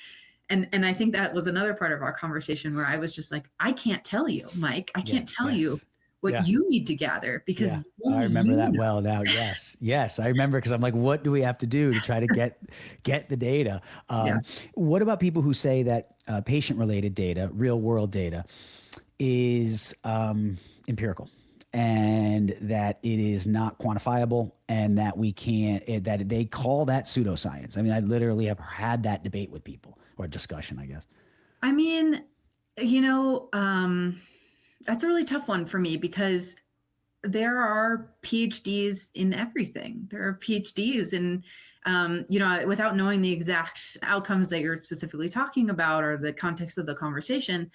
And I think that was another part of our conversation where I was just like, I can't tell you, Mike, I can't tell you what you need to gather, because I remember that well now. Yes. I remember, because I'm like, what do we have to do to try to get the data? What about people who say that patient-related data, real-world data, is empirical, and that it is not quantifiable, and that we can't, that they call that pseudoscience? I mean, I literally have had that debate with people, or discussion, I guess. I mean, that's a really tough one for me, because there are PhDs in everything. There are PhDs in, without knowing the exact outcomes that you're specifically talking about or the context of the conversation,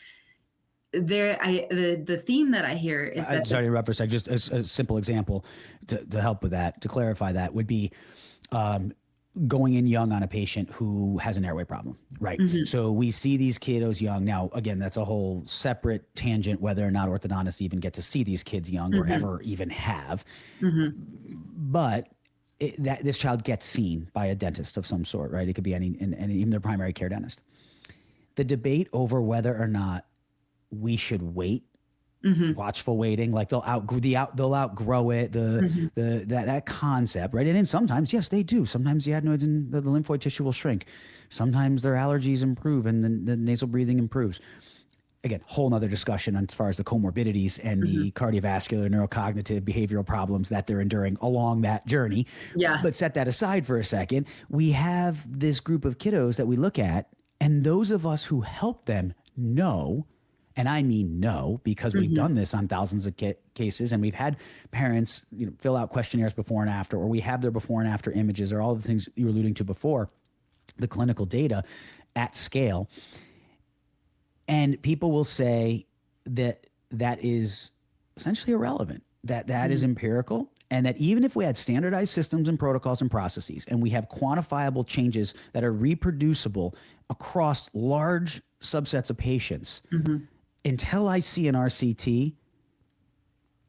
the theme that I hear is that— sorry to interrupt for a second. Just a simple example to help with that, to clarify that, would be going in young on a patient who has an airway problem, right? So we see these kiddos young. Now, again, that's a whole separate tangent, whether or not orthodontists even get to see these kids young or ever even have. But this child gets seen by a dentist of some sort, right? It could be any, and even their primary care dentist. The debate over whether or not we should wait watchful waiting, like they'll outgrow it, that concept, right? And then sometimes, yes, they do. Sometimes the adenoids and the lymphoid tissue will shrink. Sometimes their allergies improve and the nasal breathing improves. Again, whole nother discussion as far as the comorbidities and the cardiovascular, neurocognitive, behavioral problems that they're enduring along that journey. Yeah. But set that aside for a second. We have this group of kiddos that we look at, and those of us who help them know, and I mean know, because we've done this on thousands of cases, and we've had parents fill out questionnaires before and after, or we have their before and after images, or all the things you were alluding to before, the clinical data at scale. And people will say that is essentially irrelevant, that is empirical, and that even if we had standardized systems and protocols and processes, and we have quantifiable changes that are reproducible across large subsets of patients, until I see an RCT,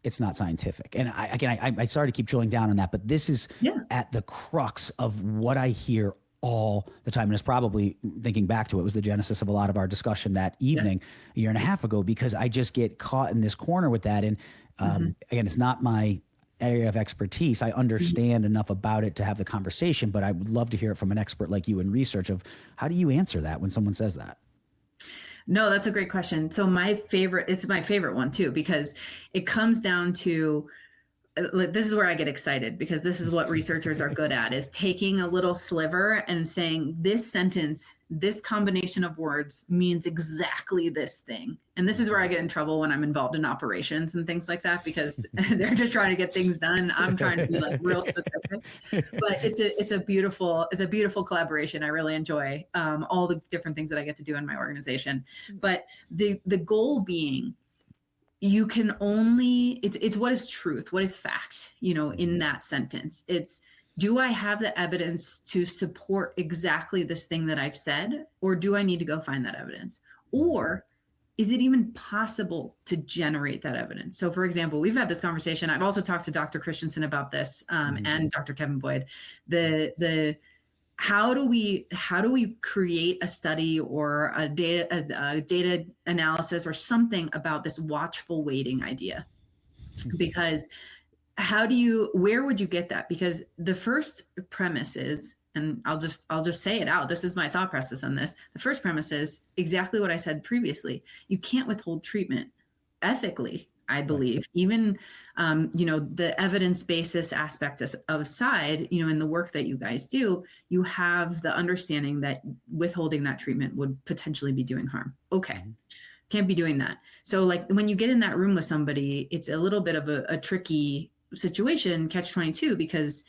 it's not scientific. And I sorry to keep drilling down on that, but this is at the crux of what I hear all the time. And it's probably, thinking back to it, was the genesis of a lot of our discussion that evening a year and a half ago, because I just get caught in this corner with that. And again, it's not my area of expertise. I understand enough about it to have the conversation, but I would love to hear it from an expert like you in research of how do you answer that when someone says that? No, that's a great question. So it's my favorite one too, because it comes down to, this is where I get excited, because this is what researchers are good at, is taking a little sliver and saying this sentence, this combination of words means exactly this thing. And this is where I get in trouble when I'm involved in operations and things like that, because they're just trying to get things done. I'm trying to be like real specific, but it's a beautiful collaboration. I really enjoy all the different things that I get to do in my organization. But the goal being, you can only, it's what is truth, what is fact, in that sentence. It's, do I have the evidence to support exactly this thing that I've said, or do I need to go find that evidence? Or is it even possible to generate that evidence? So for example, we've had this conversation. I've also talked to Dr. Christensen about this and Dr. Kevin Boyd, how do we create a study or a data analysis or something about this watchful waiting idea? Because where would you get that? Because the first premise is, and I'll just say it out, this is my thought process on this. The first premise is exactly what I said previously. You can't withhold treatment ethically, I believe. Even the evidence basis aspect aside, in the work that you guys do, you have the understanding that withholding that treatment would potentially be doing harm. Okay. Can't be doing that. So like when you get in that room with somebody, it's a little bit of a tricky situation, catch-22, because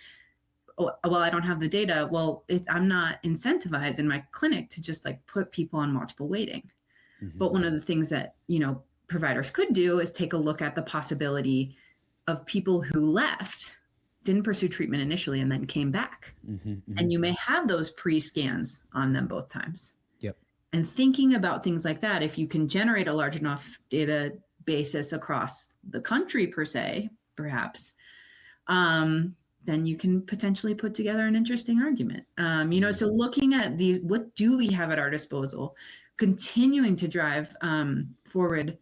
I don't have the data. Well, I'm not incentivized in my clinic to just like put people on watchful waiting. But one of the things that, providers could do is take a look at the possibility of people who left, didn't pursue treatment initially, and then came back. And you may have those pre-scans on them both times. And thinking about things like that, if you can generate a large enough data basis across the country per se, perhaps, then you can potentially put together an interesting argument. So looking at these, what do we have at our disposal, continuing to drive forward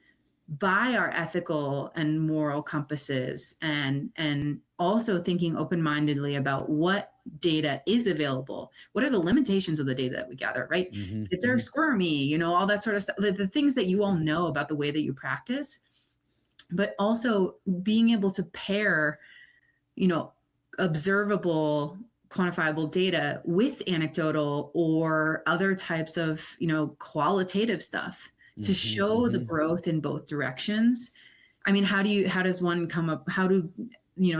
by our ethical and moral compasses, and also thinking open-mindedly about what data is available. What are the limitations of the data that we gather, right? Kids are squirmy, all that sort of stuff, the things that you all know about the way that you practice, but also being able to pair, observable, quantifiable data with anecdotal or other types of, qualitative stuff to show the growth in both directions. I mean, how does one come up? How do,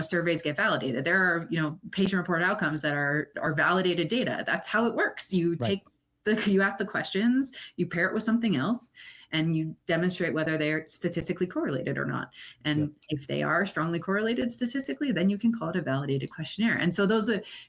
surveys get validated? There are, patient reported outcomes that are validated data. That's how it works. You you ask the questions, you pair it with something else, and you demonstrate whether they're statistically correlated or not. And if they are strongly correlated statistically, then you can call it a validated questionnaire. And so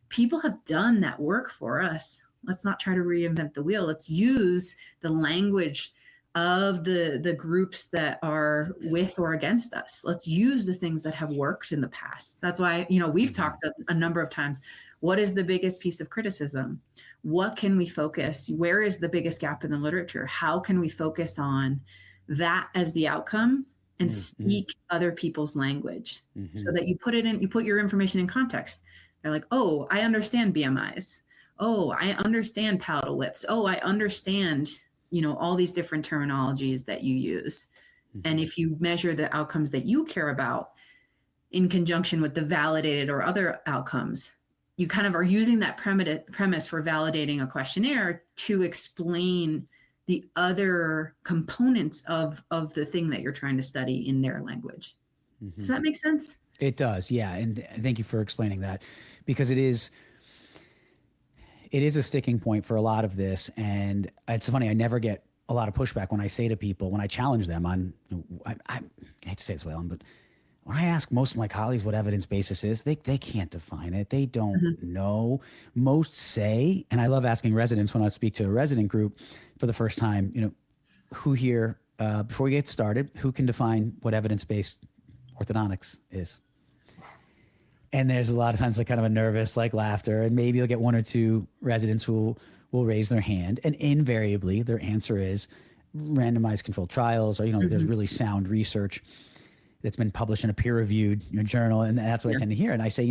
people have done that work for us. Let's not try to reinvent the wheel. Let's use the language of the groups that are with or against us. Let's use the things that have worked in the past. That's why, we've talked a number of times. What is the biggest piece of criticism? What can we focus? Where is the biggest gap in the literature? How can we focus on that as the outcome and speak other people's language so that you put your information in context. They're like, oh, I understand BMIs. Oh, I understand palatal widths. Oh, I understand, all these different terminologies that you use. And if you measure the outcomes that you care about in conjunction with the validated or other outcomes, you kind of are using that premise for validating a questionnaire to explain the other components of the thing that you're trying to study in their language. Does that make sense? It does. Yeah. And thank you for explaining that, because it is a sticking point for a lot of this. And it's funny, I never get a lot of pushback when I say to people, when I challenge them on, I hate to say it this way, Ellen, but when I ask most of my colleagues what evidence basis is, they can't define it. They don't know. Most say, and I love asking residents when I speak to a resident group for the first time, who here, before we get started, who can define what evidence-based orthodontics is? And there's a lot of times like kind of a nervous like laughter, and maybe you'll get one or two residents who will raise their hand, and invariably their answer is randomized controlled trials, or there's really sound research that's been published in a peer-reviewed journal, and that's what I tend to hear. And I say,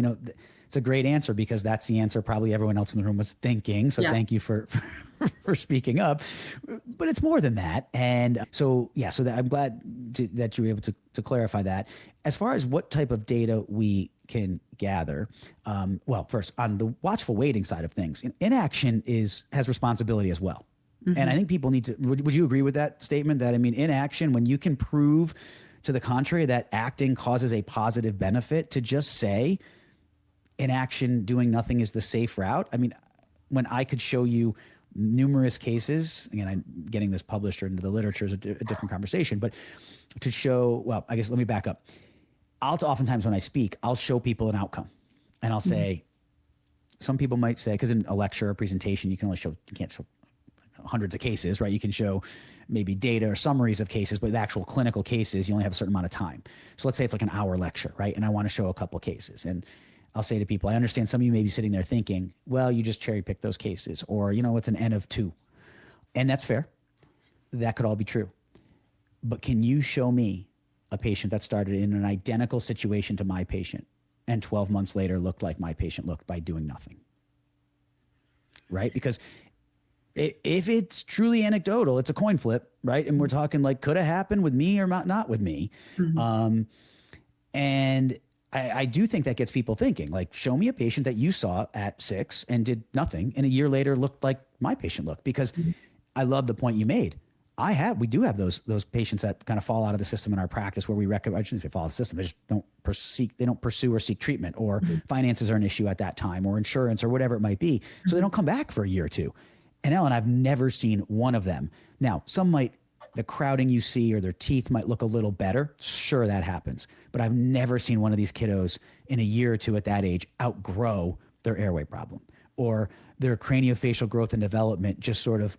it's a great answer, because that's the answer probably everyone else in the room was thinking. So thank you for speaking up. But it's more than that. And so that I'm glad that you were able to clarify that. As far as what type of data we can gather, well, first on the watchful waiting side of things, inaction has responsibility as well. And I think people need to. Would you agree with that statement? That inaction, when you can prove to the contrary that acting causes a positive benefit, to just say inaction, doing nothing is the safe route. When I could show you numerous cases, again, I'm getting this published or into the literature is a different conversation, but to show, well, I guess let me back up. Oftentimes when I speak, I'll show people an outcome, and I'll say, some people might say, because in a lecture or presentation, you can't show hundreds of cases, right? You can show maybe data or summaries of cases, but the actual clinical cases, you only have a certain amount of time. So let's say it's like an hour lecture, right? And I want to show a couple cases. And I'll say to people, I understand some of you may be sitting there thinking, well, you just cherry pick those cases, or, it's an N of 2. And that's fair. That could all be true. But can you show me a patient that started in an identical situation to my patient and 12 months later looked like my patient looked by doing nothing? Right? Because if it's truly anecdotal, it's a coin flip, right? And we're talking like, could have happened with me or not with me. And I do think that gets people thinking, like, show me a patient that you saw at 6 and did nothing, and a year later looked like my patient looked. Because I love the point you made. We do have those patients that kind of fall out of the system in our practice, where we recommend, if they fall out of the system, they just don't pursue or seek treatment, or finances are an issue at that time, or insurance, or whatever it might be. So they don't come back for a year or two. And Ellen, I've never seen one of them. Now, the crowding you see, or their teeth might look a little better. Sure, that happens. But I've never seen one of these kiddos in a year or two at that age outgrow their airway problem, or their craniofacial growth and development just sort of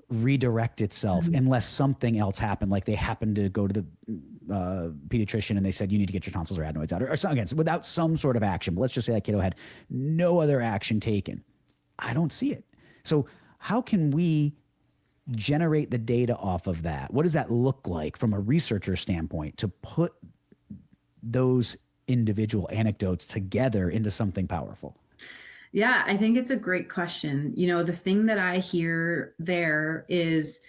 redirect itself, unless something else happened, like they happened to go to the pediatrician and they said, you need to get your tonsils or adenoids out, or something, again, without some sort of action. But let's just say that kiddo had no other action taken. I don't see it. So how can we generate the data off of that? What does that look like from a researcher standpoint to put those individual anecdotes together into something powerful? Yeah, I think it's a great question. The thing that I hear there is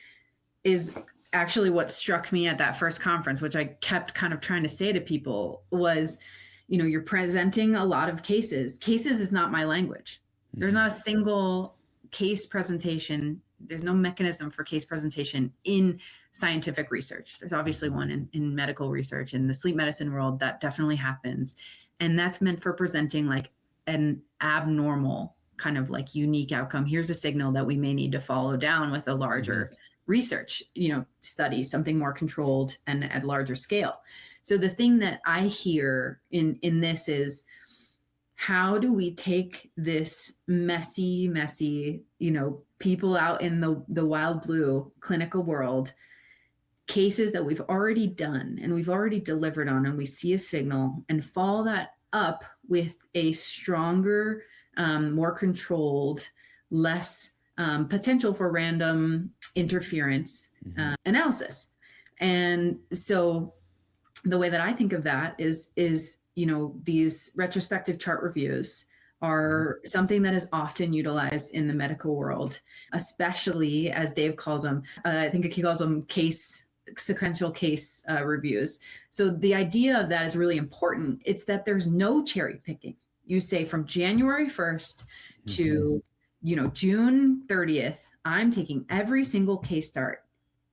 actually what struck me at that first conference, which I kept kind of trying to say to people, was, you're presenting a lot of cases. Cases is not my language. There's not a single case presentation. There's no mechanism for case presentation in scientific research. There's obviously one in medical research. In the sleep medicine world, that definitely happens. And that's meant for presenting like an abnormal kind of like unique outcome. Here's a signal that we may need to follow down with a larger research, study, something more controlled and at larger scale. So the thing that I hear in this is, how do we take this messy, people out in the wild blue clinical world, cases that we've already done and we've already delivered on, and we see a signal, and follow that up with a stronger, more controlled, less potential for random interference analysis. And so the way that I think of that is, these retrospective chart reviews are something that is often utilized in the medical world, especially, as Dave calls them, I think he calls them sequential case reviews. So the idea of that is really important. It's that there's no cherry picking. You say from January 1st to, June 30th, I'm taking every single case start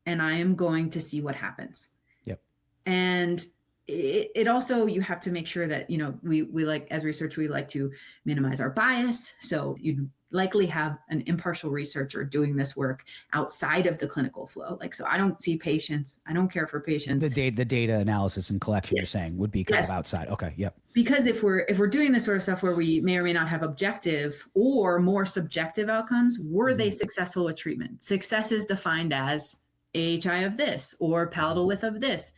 and I am going to see what happens. Yep. And it also, you have to make sure that, we like, as research, we like to minimize our bias. So you'd likely have an impartial researcher doing this work outside of the clinical flow. Like, so I don't see patients. I don't care for patients. The data analysis and collection, you're saying, would be kind of outside. Okay. Yep. Because if we're doing this sort of stuff where we may or may not have objective or more subjective outcomes, were they successful with treatment? Success is defined as AHI of this or palatal width of this,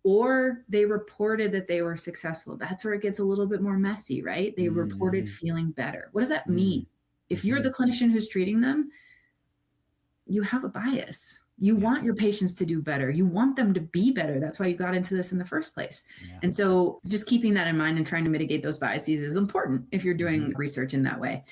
or they reported that they were successful. That's where it gets a little bit more messy, right? They reported feeling better. What does that mean? If you're the clinician who's treating them, you have a bias. You want your patients to do better. You want them to be better. That's why you got into this in the first place. Yeah. And so just keeping that in mind and trying to mitigate those biases is important if you're doing research in that way.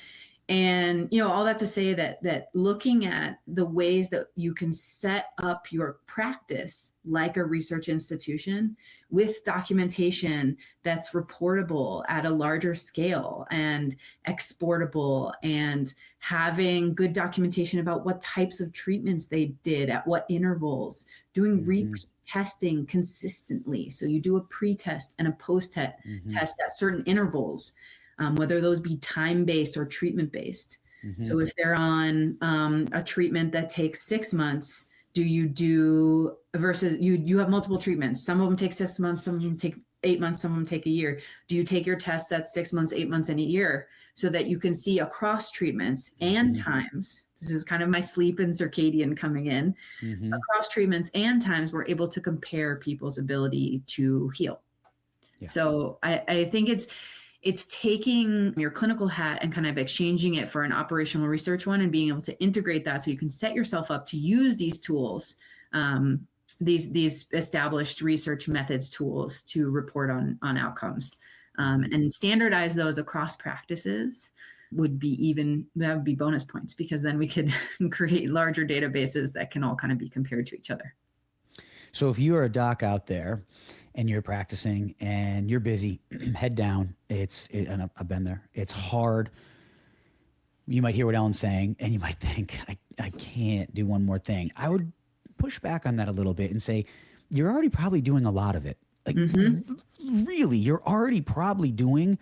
And, all that to say that looking at the ways that you can set up your practice like a research institution with documentation that's reportable at a larger scale and exportable, and having good documentation about what types of treatments they did at what intervals, doing repeat testing consistently. So you do a pre-test and a post-test test at certain intervals. Whether those be time-based or treatment-based. So if they're on a treatment that takes 6 months, do you do versus you have multiple treatments? Some of them take 6 months, some of them take 8 months, some of them take a year. Do you take your tests at 6 months, 8 months, and a year so that you can see across treatments and times? This is kind of my sleep and circadian coming in. Across treatments and times, we're able to compare people's ability to heal. Yeah. So I think it's taking your clinical hat and kind of exchanging it for an operational research one and being able to integrate that so you can set yourself up to use these tools, these established research methods tools to report on outcomes, and standardize those across practices would be bonus points, because then we could create larger databases that can all kind of be compared to each other. So if you're a doc out there and you're practicing and you're busy, head down, and I've been there. It's hard. You might hear what Ellen's saying and you might think, I can't do one more thing. I would push back on that a little bit and say, you're already probably doing a lot of it. Like really, you're already probably doing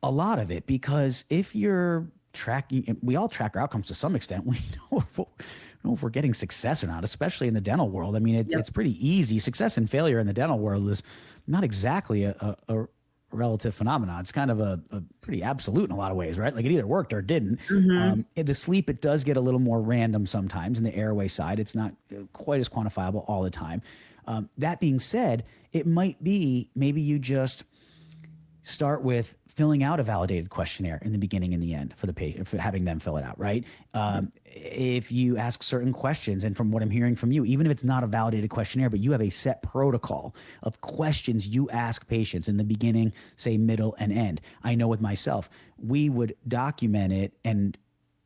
a lot of it, because if you're tracking, we all track our outcomes to some extent. We know if we're getting success or not, especially in the dental world. I mean, it's pretty easy. Success and failure in the dental world is not exactly a relative phenomenon. It's kind of a pretty absolute in a lot of ways, right? Like it either worked or it didn't. The sleep, it does get a little more random sometimes. In the airway side, it's not quite as quantifiable all the time. That being said, it might be maybe you just start with filling out a validated questionnaire in the beginning and the end for the patient, for having them fill it out, right? If you ask certain questions, and from what I'm hearing from you, even if it's not a validated questionnaire, but you have a set protocol of questions you ask patients in the beginning, say middle and end. I know with myself, we would document it, and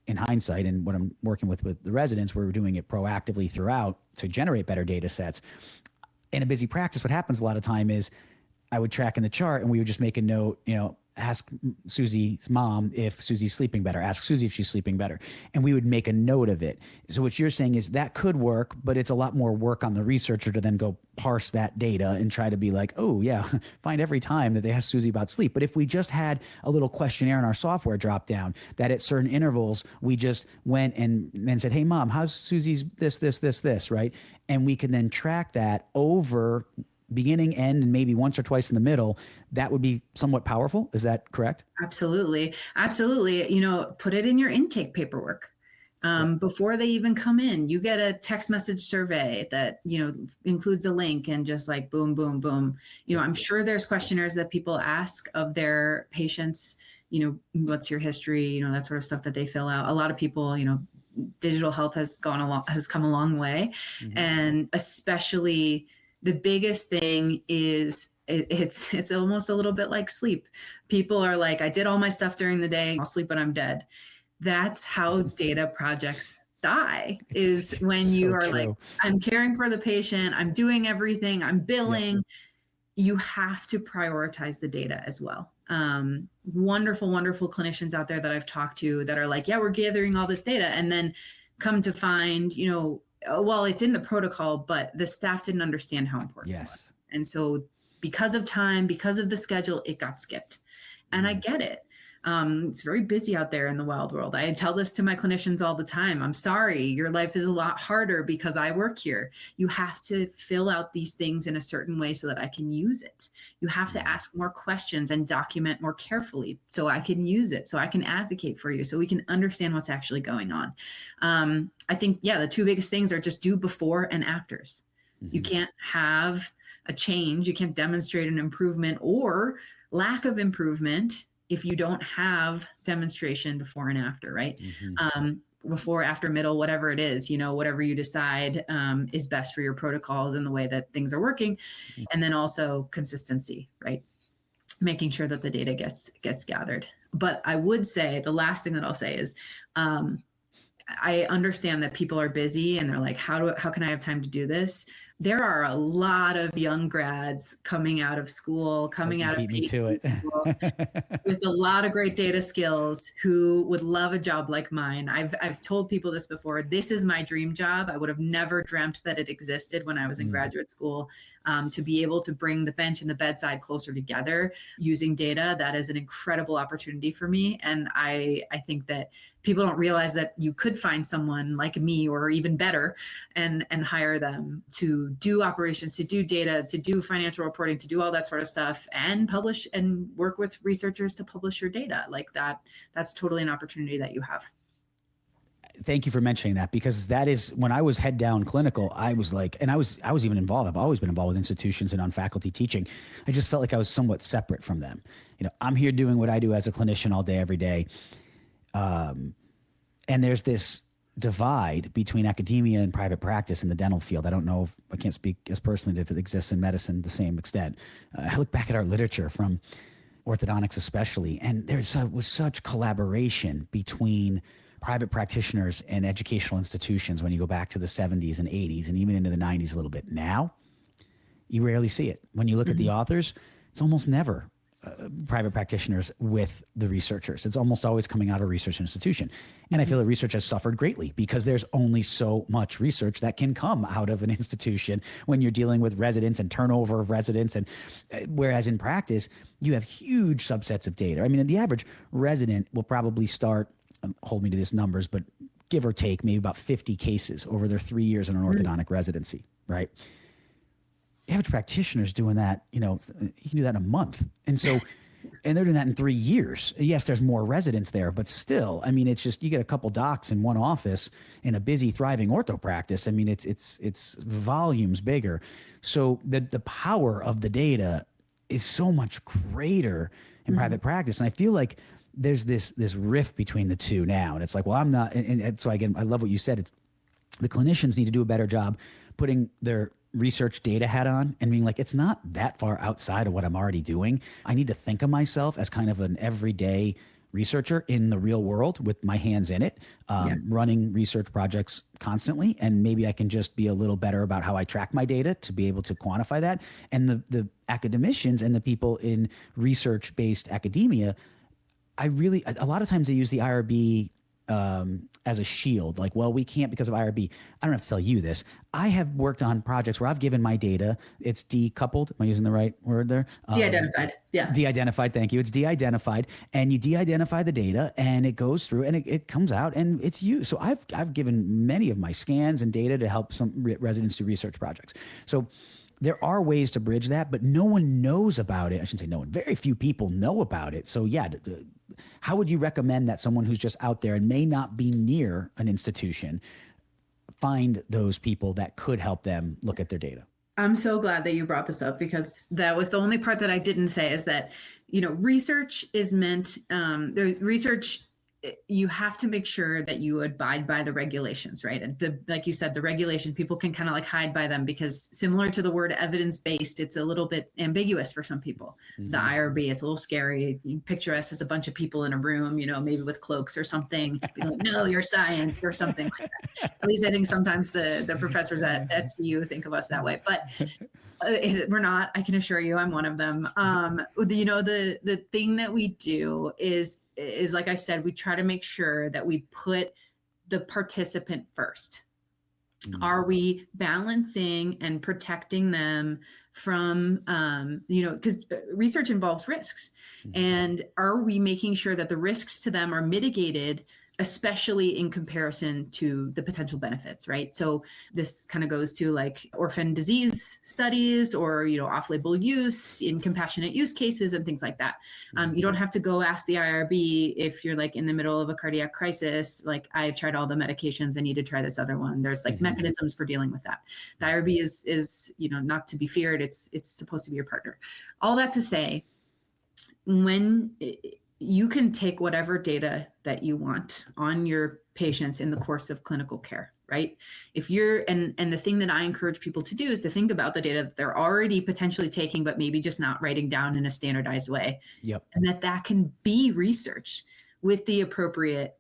in hindsight, and what I'm working with the residents, we're doing it proactively throughout to generate better data sets. In a busy practice, what happens a lot of time is I would track in the chart and we would just make a note, ask Susie's mom if Susie's sleeping better, ask Susie if she's sleeping better. And we would make a note of it. So what you're saying is that could work, but it's a lot more work on the researcher to then go parse that data and try to be like, oh yeah, find every time that they ask Susie about sleep. But if we just had a little questionnaire in our software drop down that at certain intervals, we just went and said, hey mom, how's Susie's this, right? And we can then track that over beginning, end, and maybe once or twice in the middle, that would be somewhat powerful. Is that correct? Absolutely. Put it in your intake paperwork. Before they even come in, you get a text message survey that, includes a link, and just like boom, boom, boom. I'm sure there's questionnaires that people ask of their patients, what's your history, that sort of stuff that they fill out. A lot of people, digital health has come a long way. And especially The biggest thing is it's almost a little bit like sleep. People are like, I did all my stuff during the day, I'll sleep when I'm dead. That's how data projects die, is when you are like, I'm caring for the patient, I'm doing everything, I'm billing. Yep. You have to prioritize the data as well. Wonderful, wonderful clinicians out there that I've talked to that are like, yeah, we're gathering all this data, and then come to find, well, it's in the protocol, but the staff didn't understand how important it was. And so because of time, because of the schedule, it got skipped. And I get it. It's very busy out there in the wild world. I tell this to my clinicians all the time. I'm sorry, your life is a lot harder because I work here. You have to fill out these things in a certain way so that I can use it. You have to ask more questions and document more carefully so I can use it, so I can advocate for you, so we can understand what's actually going on. I think, the two biggest things are just do before and afters. You can't have a change. You can't demonstrate an improvement or lack of improvement if you don't have demonstration before and after, right? Before, after, middle, whatever it is, whatever you decide is best for your protocols and the way that things are working. And then also consistency, right? Making sure that the data gets gathered. But I would say the last thing that I'll say is, I understand that people are busy and they're like, how can I have time to do this? There are a lot of young grads coming out of school, PhD school with a lot of great data skills who would love a job like mine. I've told people this before. This is my dream job. I would have never dreamt that it existed when I was in graduate school. To be able to bring the bench and the bedside closer together using data, that is an incredible opportunity for me. And I think that people don't realize that you could find someone like me or even better and hire them to do operations, to do data, to do financial reporting, to do all that sort of stuff, and publish and work with researchers to publish your data. Like that's totally an opportunity that you have. Thank you for mentioning that, because that is when I was head down clinical, I was like, and I was even involved. I've always been involved with institutions and on faculty teaching. I just felt like I was somewhat separate from them. I'm here doing what I do as a clinician all day, every day. And there's this divide between academia and private practice in the dental field. I don't know I can't speak as personally if it exists in medicine to the same extent. I look back at our literature from orthodontics especially, and was such collaboration between private practitioners and educational institutions when you go back to the 70s and 80s and even into the 90s a little bit. Now, you rarely see it. When you look at the authors, it's almost never private practitioners with the researchers. It's almost always coming out of a research institution. And I feel that research has suffered greatly because there's only so much research that can come out of an institution when you're dealing with residents and turnover of residents. And whereas in practice, you have huge subsets of data. I mean, the average resident will probably start, hold me to these numbers, but give or take maybe about 50 cases over their 3 years in an orthodontic residency, right? The average practitioner is doing that, you can do that in a month. And so, and they're doing that in 3 years. Yes, there's more residents there, but still, I mean, it's just, you get a couple docs in one office in a busy, thriving ortho practice. I mean, it's volumes bigger. So the power of the data is so much greater in private practice. And I feel like there's this rift between the two now. And it's like, well, I'm not. And so again, I love what you said. It's the clinicians need to do a better job putting their research data hat on and being like, it's not that far outside of what I'm already doing. I need to think of myself as kind of an everyday researcher in the real world with my hands in it, running research projects constantly. And maybe I can just be a little better about how I track my data to be able to quantify that. And the academicians and the people in research-based academia, a lot of times they use the IRB as a shield. Like, well, we can't because of IRB. I don't have to tell you this. I have worked on projects where I've given my data. It's decoupled. Am I using the right word there? De-identified. Yeah. De-identified. Thank you. It's de-identified, and you de-identify the data, and it goes through, and it comes out, and it's used. So I've given many of my scans and data to help some residents do research projects. So there are ways to bridge that, but no one knows about it. I shouldn't say no one. Very few people know about it. So yeah, how would you recommend that someone who's just out there and may not be near an institution find those people that could help them look at their data? I'm so glad that you brought this up, because that was the only part that I didn't say, is that, research is meant, research you have to make sure that you abide by the regulations, right? And like you said, the regulation, people can kind of like hide by them because similar to the word evidence-based, it's a little bit ambiguous for some people. The IRB, it's a little scary. You picture us as a bunch of people in a room, maybe with cloaks or something. Like, no, you're science or something like that. At least I think sometimes the professors at CU think of us that way. But we're not. I can assure you, I'm one of them. The thing that we do is like I said, we try to make sure that we put the participant first. Are we balancing and protecting them from, because research involves risks, and are we making sure that the risks to them are mitigated, especially in comparison to the potential benefits, right? So this kind of goes to like orphan disease studies or, off-label use in compassionate use cases and things like that. You don't have to go ask the IRB if you're like in the middle of a cardiac crisis, like I've tried all the medications, I need to try this other one. There's like mechanisms for dealing with that. The IRB is, not to be feared. It's supposed to be your partner. All that to say, when you can take whatever data that you want on your patients in the course of clinical care, right? If you're, and the thing that I encourage people to do is to think about the data that they're already potentially taking, but maybe just not writing down in a standardized way. Yep. And that can be research with the appropriate,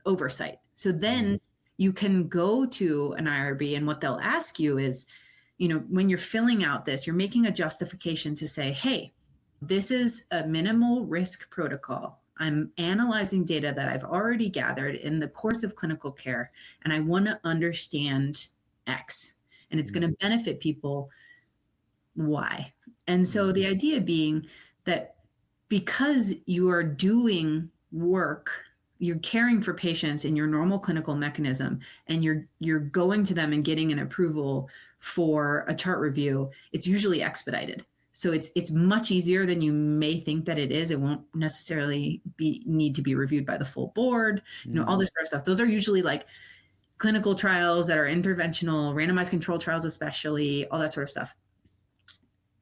oversight. So then you can go to an IRB and what they'll ask you is, when you're filling out this, you're making a justification to say, hey, this is a minimal risk protocol. I'm analyzing data that I've already gathered in the course of clinical care, and I want to understand X, and it's going to benefit people Y. And so the idea being that because you are doing work, you're caring for patients in your normal clinical mechanism, and you're going to them and getting an approval for a chart review, it's usually expedited. So it's much easier than you may think that it is. It won't necessarily need to be reviewed by the full board, all this sort of stuff. Those are usually like clinical trials that are interventional, randomized control trials, especially, all that sort of stuff.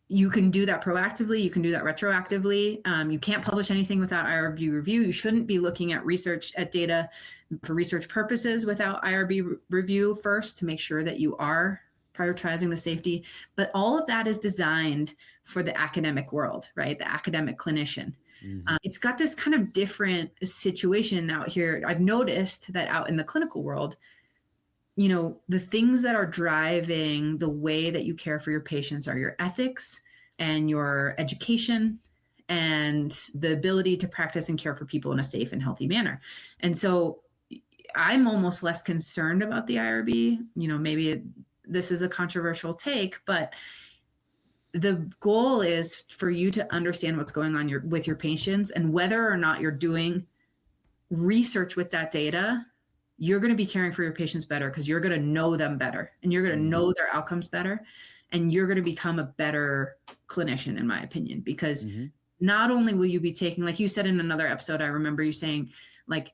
You can do that proactively. You can do that retroactively. You can't publish anything without IRB review. You shouldn't be looking at data for research purposes without IRB review first to make sure that you are prioritizing the safety. But all of that is designed for the academic world, right? The academic clinician. It's got this kind of different situation out here. I've noticed that out in the clinical world, the things that are driving the way that you care for your patients are your ethics and your education and the ability to practice and care for people in a safe and healthy manner. And so I'm almost less concerned about the IRB. Maybe this is a controversial take, but the goal is for you to understand what's going on with your patients, and whether or not you're doing research with that data, you're going to be caring for your patients better because you're going to know them better and you're going to know their outcomes better, and you're going to become a better clinician, in my opinion, because not only will you be taking, like you said in another episode, I remember you saying, like,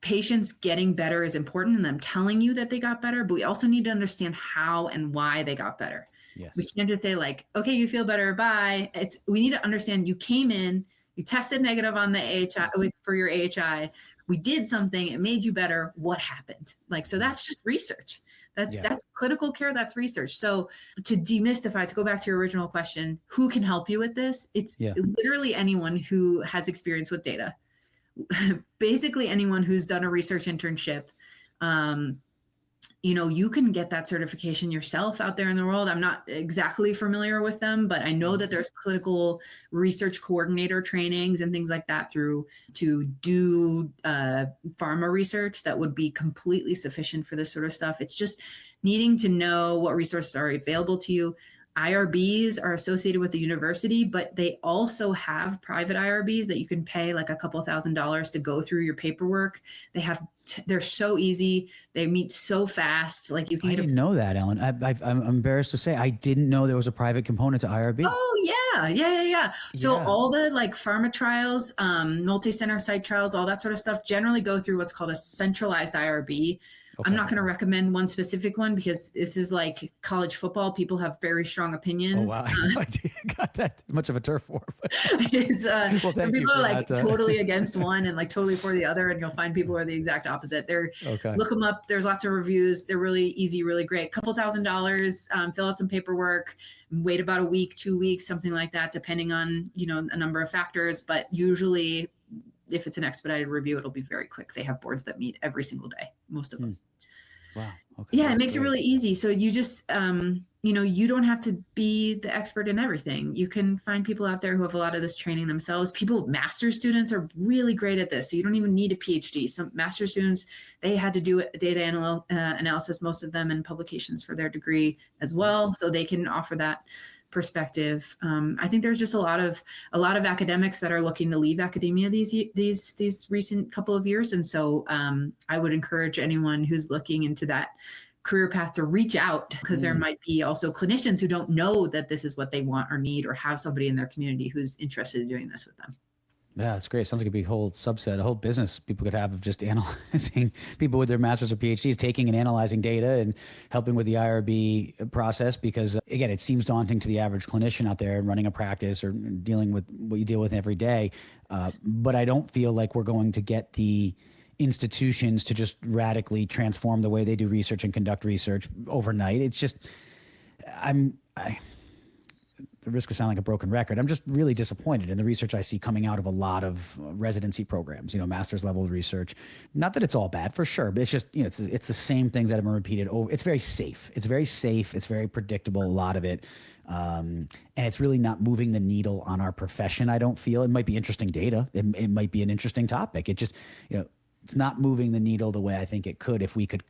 patients getting better is important and them telling you that they got better, but we also need to understand how and why they got better. Yes. We can't just say like, okay, you feel better, bye. We need to understand you came in, you tested negative on the AHI for your AHI. We did something, it made you better. What happened? Like, so that's just research. That's clinical care. That's research. So to demystify, to go back to your original question, who can help you with this? It's literally anyone who has experience with data. Basically anyone who's done a research internship. You can get that certification yourself out there in the world. I'm not exactly familiar with them, but I know that there's clinical research coordinator trainings and things like that to do pharma research that would be completely sufficient for this sort of stuff. It's just needing to know what resources are available to you. IRBs are associated with the university, but they also have private IRBs that you can pay like a couple $1,000s to go through your paperwork. They're so easy. They meet so fast. Like you can. I didn't know that, Ellen. I'm embarrassed to say I didn't know there was a private component to IRB. Oh yeah. So all the like pharma trials, multi-center site trials, all that sort of stuff generally go through what's called a centralized IRB. I'm not going to recommend one specific one because this is like college football. People have very strong opinions. Oh, wow. I got that much of a turf war. Some people are like totally against one and like totally for the other. And you'll find people who are the exact opposite. Look them up. There's lots of reviews. They're really easy, really great. Couple $1,000, fill out some paperwork, wait about a week, 2 weeks, something like that, depending on, a number of factors. But usually if it's an expedited review, it'll be very quick. They have boards that meet every single day, most of them. Wow. Okay. Yeah, it makes it really easy. So you just, you don't have to be the expert in everything. You can find people out there who have a lot of this training themselves. Master students are really great at this. So you don't even need a PhD. Some master students, they had to do data analysis, most of them in publications for their degree as well. So they can offer that perspective. I think there's just a lot of academics that are looking to leave academia these recent couple of years. And so I would encourage anyone who's looking into that career path to reach out, because there might be also clinicians who don't know that this is what they want or need, or have somebody in their community who's interested in doing this with them. Yeah, that's great. Sounds like it'd be a whole subset, a whole business people could have of just analyzing people with their masters or PhDs, taking and analyzing data and helping with the IRB process. Because again, it seems daunting to the average clinician out there running a practice or dealing with what you deal with every day. But I don't feel like we're going to get the institutions to just radically transform the way they do research and conduct research overnight. It's just, the risk of sounding like a broken record, I'm just really disappointed in the research I see coming out of a lot of residency programs, master's level research. Not that it's all bad, for sure, but it's just, it's the same things that have been repeated over. It's very safe. It's very predictable, a lot of it. And it's really not moving the needle on our profession. I don't feel. It might be interesting data. It might be an interesting topic. It just, it's not moving the needle the way I think it could if we could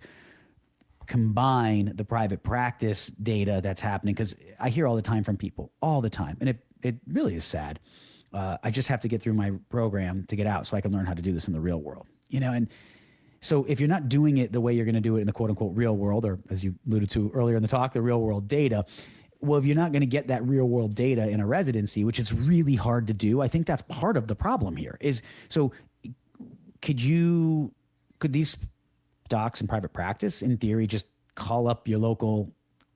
combine the private practice data that's happening. Because I hear all the time from people, all the time, and it really is sad. I just have to get through my program to get out so I can learn how to do this in the real world, and so if you're not doing it the way you're going to do it in the quote unquote real world, or as you alluded to earlier in the talk, the real world data, well, if you're not going to get that real world data in a residency, which is really hard to do, I think that's part of the problem here. So could these docs in private practice, in theory, just call up your local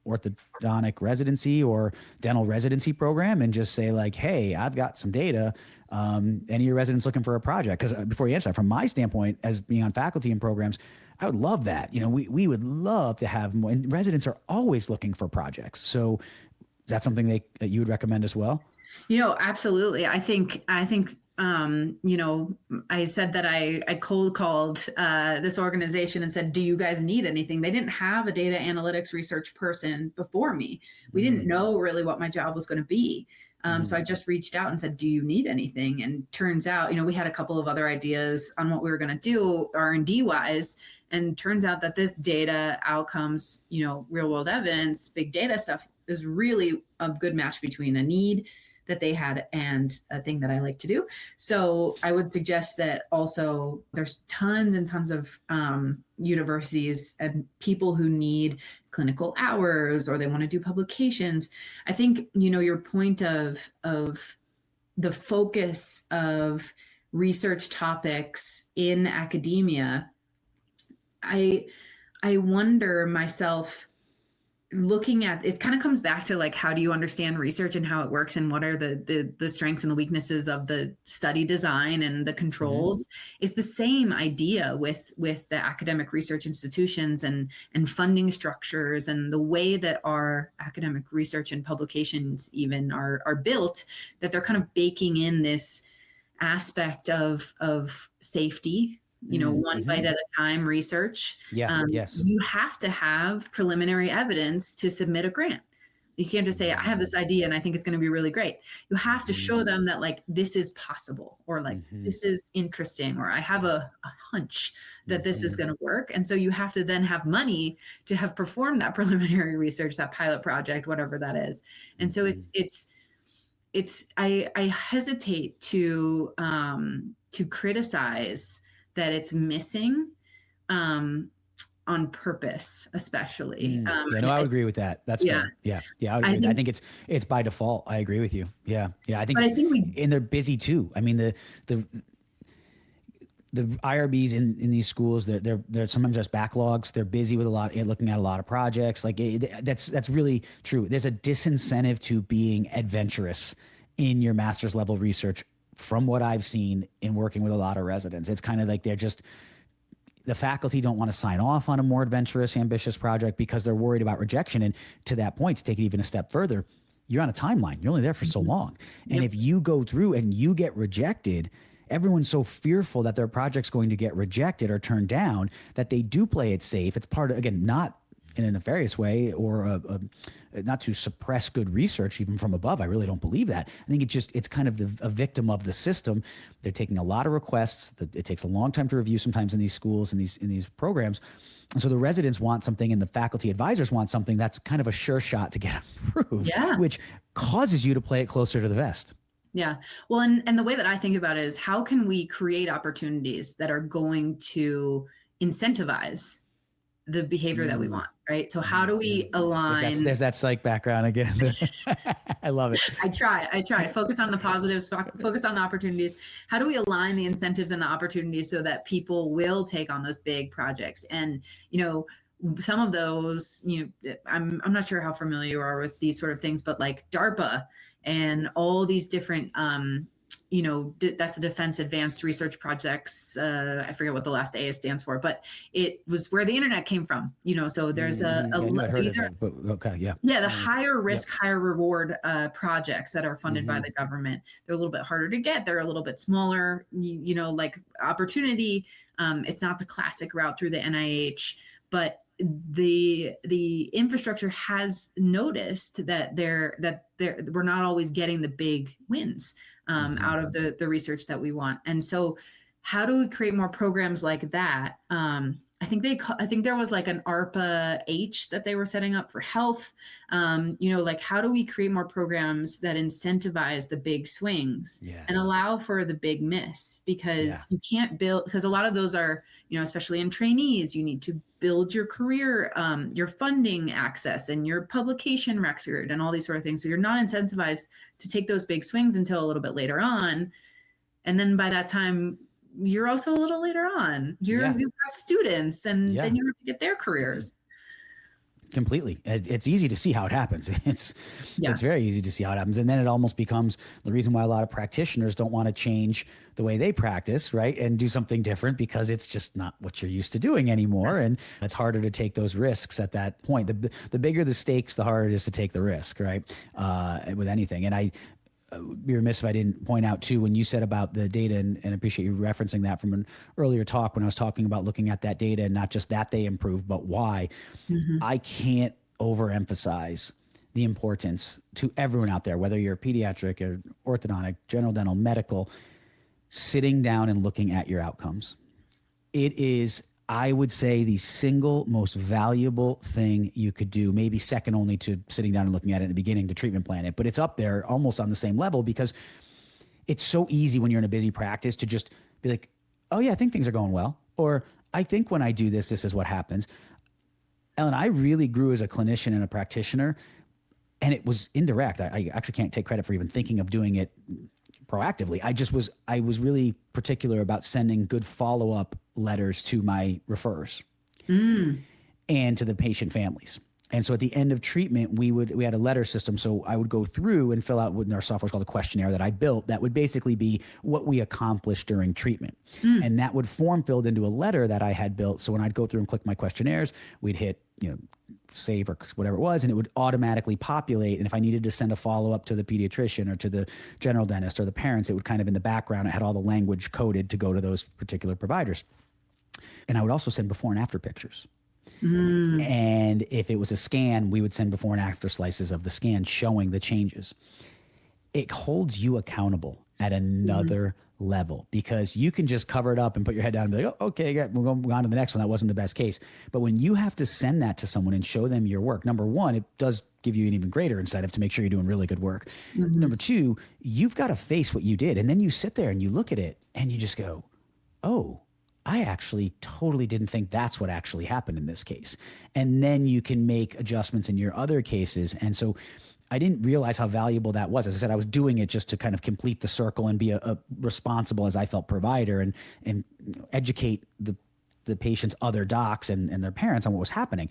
orthodontic residency or dental residency program and just say like, hey, I've got some data. Any of your residents looking for a project? Because before you answer that, from my standpoint, as being on faculty in programs, I would love that. We would love to have more, and residents are always looking for projects. So is that something that you would recommend as well? Absolutely. I think I said that I cold called this organization and said, do you guys need anything? They didn't have a data analytics research person before me. We didn't know really what my job was going to be. So I just reached out and said, do you need anything? And turns out, we had a couple of other ideas on what we were going to do R&D wise. And turns out that this data outcomes, real world evidence, big data stuff is really a good match between a need that they had and a thing that I like to do. So I would suggest that also there's tons and tons of universities and people who need clinical hours, or they want to do publications. I think, your point of the focus of research topics in academia, I wonder myself, looking at it, kind of comes back to like, how do you understand research and how it works, and what are the strengths and the weaknesses of the study design and the controls? Is the same idea with the academic research institutions and funding structures, and the way that our academic research and publications even are built, that they're kind of baking in this aspect of safety, one bite at a time research. Yes. You have to have preliminary evidence to submit a grant. You can't just say, I have this idea and I think it's going to be really great. You have to show them that like, this is possible, or like, this is interesting, or I have a hunch that this is going to work. And so you have to then have money to have performed that preliminary research, that pilot project, whatever that is. And so I hesitate to criticize that it's missing on purpose, especially. I would agree with that. That's fair. Yeah. I would agree. I think it's by default. I agree with you. Yeah. I think, and they're busy too. I mean, the the IRBs in these schools, they're sometimes there's backlogs. They're busy with looking at a lot of projects. Like that's really true. There's a disincentive to being adventurous in your master's level research from what I've seen in working with a lot of residents. It's kind of like the faculty don't want to sign off on a more adventurous, ambitious project because they're worried about rejection. And to that point, to take it even a step further, you're on a timeline. You're only there for so long. And if you go through and you get rejected, everyone's so fearful that their project's going to get rejected or turned down that they do play it safe. It's part of, again, not in a nefarious way or not to suppress good research even from above. I really don't believe that. I think it's kind of a victim of the system. They're taking a lot of requests. It takes a long time to review sometimes in these schools and in these programs. And so the residents want something and the faculty advisors want something that's kind of a sure shot to get approved, which causes you to play it closer to the vest. Yeah. Well, and the way that I think about it is how can we create opportunities that are going to incentivize the behavior that we want, right? So how do we align? There's that psych background again. I love it. I try. Focus on the positives, focus on the opportunities. How do we align the incentives and the opportunities so that people will take on those big projects? And, some of those, I'm not sure how familiar you are with these sort of things, but like DARPA and all these different, that's the Defense Advanced Research Projects. I forget what the last A stands for, but it was where the internet came from. So there's the higher risk, higher reward projects that are funded by the government. They're a little bit harder to get. They're a little bit smaller. Like opportunity. It's not the classic route through the NIH, but the infrastructure has noticed that we're not always getting the big wins out of the research that we want. And so how do we create more programs like that? I think there was like an ARPA H that they were setting up for health. Like how do we create more programs that incentivize the big swings and allow for the big miss? Because you can't build, because a lot of those are, especially in trainees, you need to build your career, your funding access and your publication record and all these sort of things. So you're not incentivized to take those big swings until a little bit later on. And then by that time, you're also a little later on. You've got students and then you have to get their careers. Completely. It's easy to see how it happens. It's very easy to see how it happens. And then it almost becomes the reason why a lot of practitioners don't want to change the way they practice, right? And do something different because it's just not what you're used to doing anymore. And it's harder to take those risks at that point. The bigger the stakes, the harder it is to take the risk, right? With anything. And be remiss if I didn't point out too, when you said about the data, and appreciate you referencing that from an earlier talk when I was talking about looking at that data and not just that they improved, but why. I can't overemphasize the importance to everyone out there, whether you're pediatric or orthodontic, general dental, medical, sitting down and looking at your outcomes. It is, I would say, the single most valuable thing you could do, maybe second only to sitting down and looking at it in the beginning to treatment plan it, but it's up there almost on the same level because it's so easy when you're in a busy practice to just be like, oh yeah, I think things are going well. Or I think when I do this, this is what happens. Ellen, I really grew as a clinician and a practitioner, and it was indirect. I actually can't take credit for even thinking of doing it proactively. I was really particular about sending good follow-up letters to my referrers and to the patient families. And so at the end of treatment, we had a letter system. So I would go through and fill out what in our software is called a questionnaire that I built that would basically be what we accomplished during treatment. And that would form filled into a letter that I had built. So when I'd go through and click my questionnaires, we'd hit, save or whatever it was, and it would automatically populate. And if I needed to send a follow-up to the pediatrician or to the general dentist or the parents, it would kind of in the background, it had all the language coded to go to those particular providers. And I would also send before and after pictures. And if it was a scan, we would send before and after slices of the scan showing the changes. It holds you accountable at another level because you can just cover it up and put your head down and be like, oh, okay, we'll go on to the next one. That wasn't the best case. But when you have to send that to someone and show them your work, number one, it does give you an even greater incentive to make sure you're doing really good work. Number two, you've got to face what you did. And then you sit there and you look at it and you just go, oh, I actually totally didn't think that's what actually happened in this case. And then you can make adjustments in your other cases. And so I didn't realize how valuable that was. As I said, I was doing it just to kind of complete the circle and be a responsible, as I felt, provider and educate the patient's other docs and their parents on what was happening.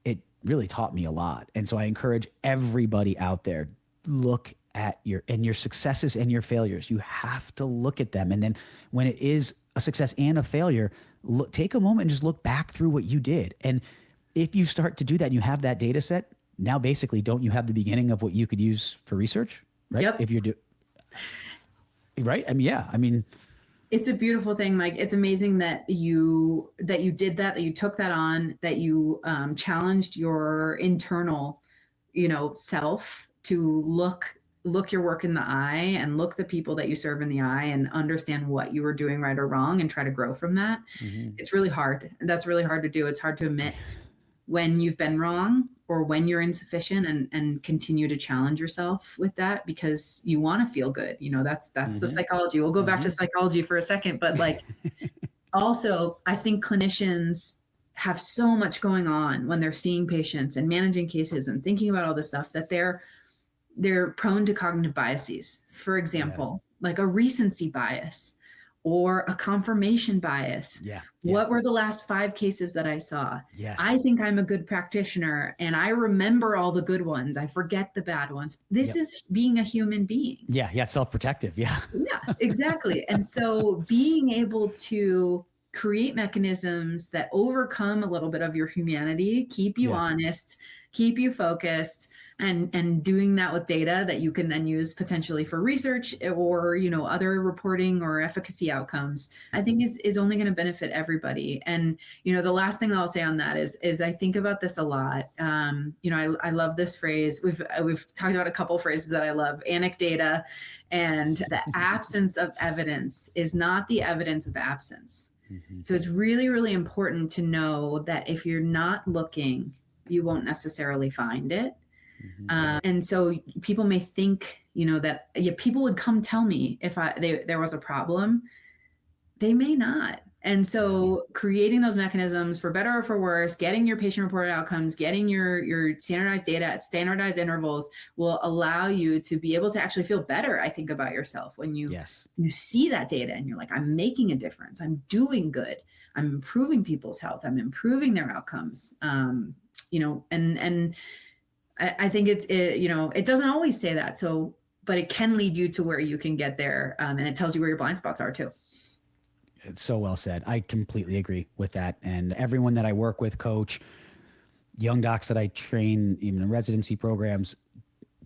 It really taught me a lot. And so I encourage everybody out there, look at your successes and your failures. You have to look at them. And then when it is a success and a failure, take a moment and just look back through what you did. And if you start to do that and you have that data set, now basically don't you have the beginning of what you could use for research, right? Yep. If you're right? I mean, yeah, I mean, it's a beautiful thing, Mike. It's amazing that you did that you took that on, that you challenged your internal, self to look your work in the eye and look the people that you serve in the eye and understand what you were doing right or wrong and try to grow from that. Mm-hmm. It's really hard. That's really hard to do. It's hard to admit when you've been wrong or when you're insufficient and continue to challenge yourself with that because you want to feel good. That's mm-hmm. the psychology. We'll go back to psychology for a second, but also I think clinicians have so much going on when they're seeing patients and managing cases and thinking about all this stuff that they're prone to cognitive biases. For example, like a recency bias or a confirmation bias. Yeah. What were the last 5 cases that I saw? Yes. I think I'm a good practitioner and I remember all the good ones. I forget the bad ones. This is being a human being. Yeah. It's self-protective. Yeah. Yeah, exactly. And so being able to create mechanisms that overcome a little bit of your humanity, keep you honest, keep you focused, and doing that with data that you can then use potentially for research or, other reporting or efficacy outcomes, I think is only going to benefit everybody. And, the last thing I'll say on that is I think about this a lot. I love this phrase. We've talked about a couple of phrases that I love, anecdata, and the absence of evidence is not the evidence of absence. Mm-hmm. So it's really, really important to know that if you're not looking, you won't necessarily find it. Mm-hmm. And so people may think, that people would come tell me if there was a problem. They may not. And so creating those mechanisms for better or for worse, getting your patient reported outcomes, getting your standardized data at standardized intervals will allow you to be able to actually feel better, I think, about yourself when you see that data and you're like, I'm making a difference. I'm doing good. I'm improving people's health. I'm improving their outcomes. And I think it doesn't always say that. So, but it can lead you to where you can get there. And it tells you where your blind spots are too. It's so well said. I completely agree with that. And everyone that I work with, coach, young docs that I train, even in residency programs,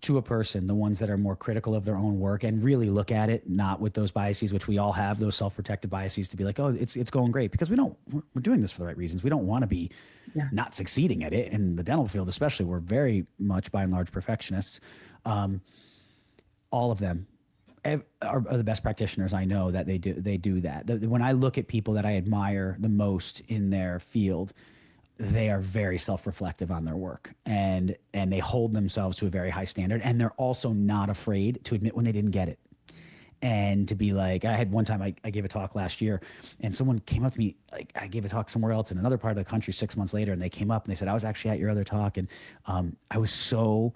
to a person, the ones that are more critical of their own work and really look at it, not with those biases, which we all have, those self-protective biases to be like, oh, it's going great because we're doing this for the right reasons. We don't want to be not succeeding at it. In the dental field, especially, we're very much by and large perfectionists. All of them are the best practitioners I know that they do that. When I look at people that I admire the most in their field, they are very self-reflective on their work and they hold themselves to a very high standard. And they're also not afraid to admit when they didn't get it. And to be like, I had one time I gave a talk last year and someone came up to me, like I gave a talk somewhere else in another part of the country 6 months later. And they came up and they said, I was actually at your other talk. And I was so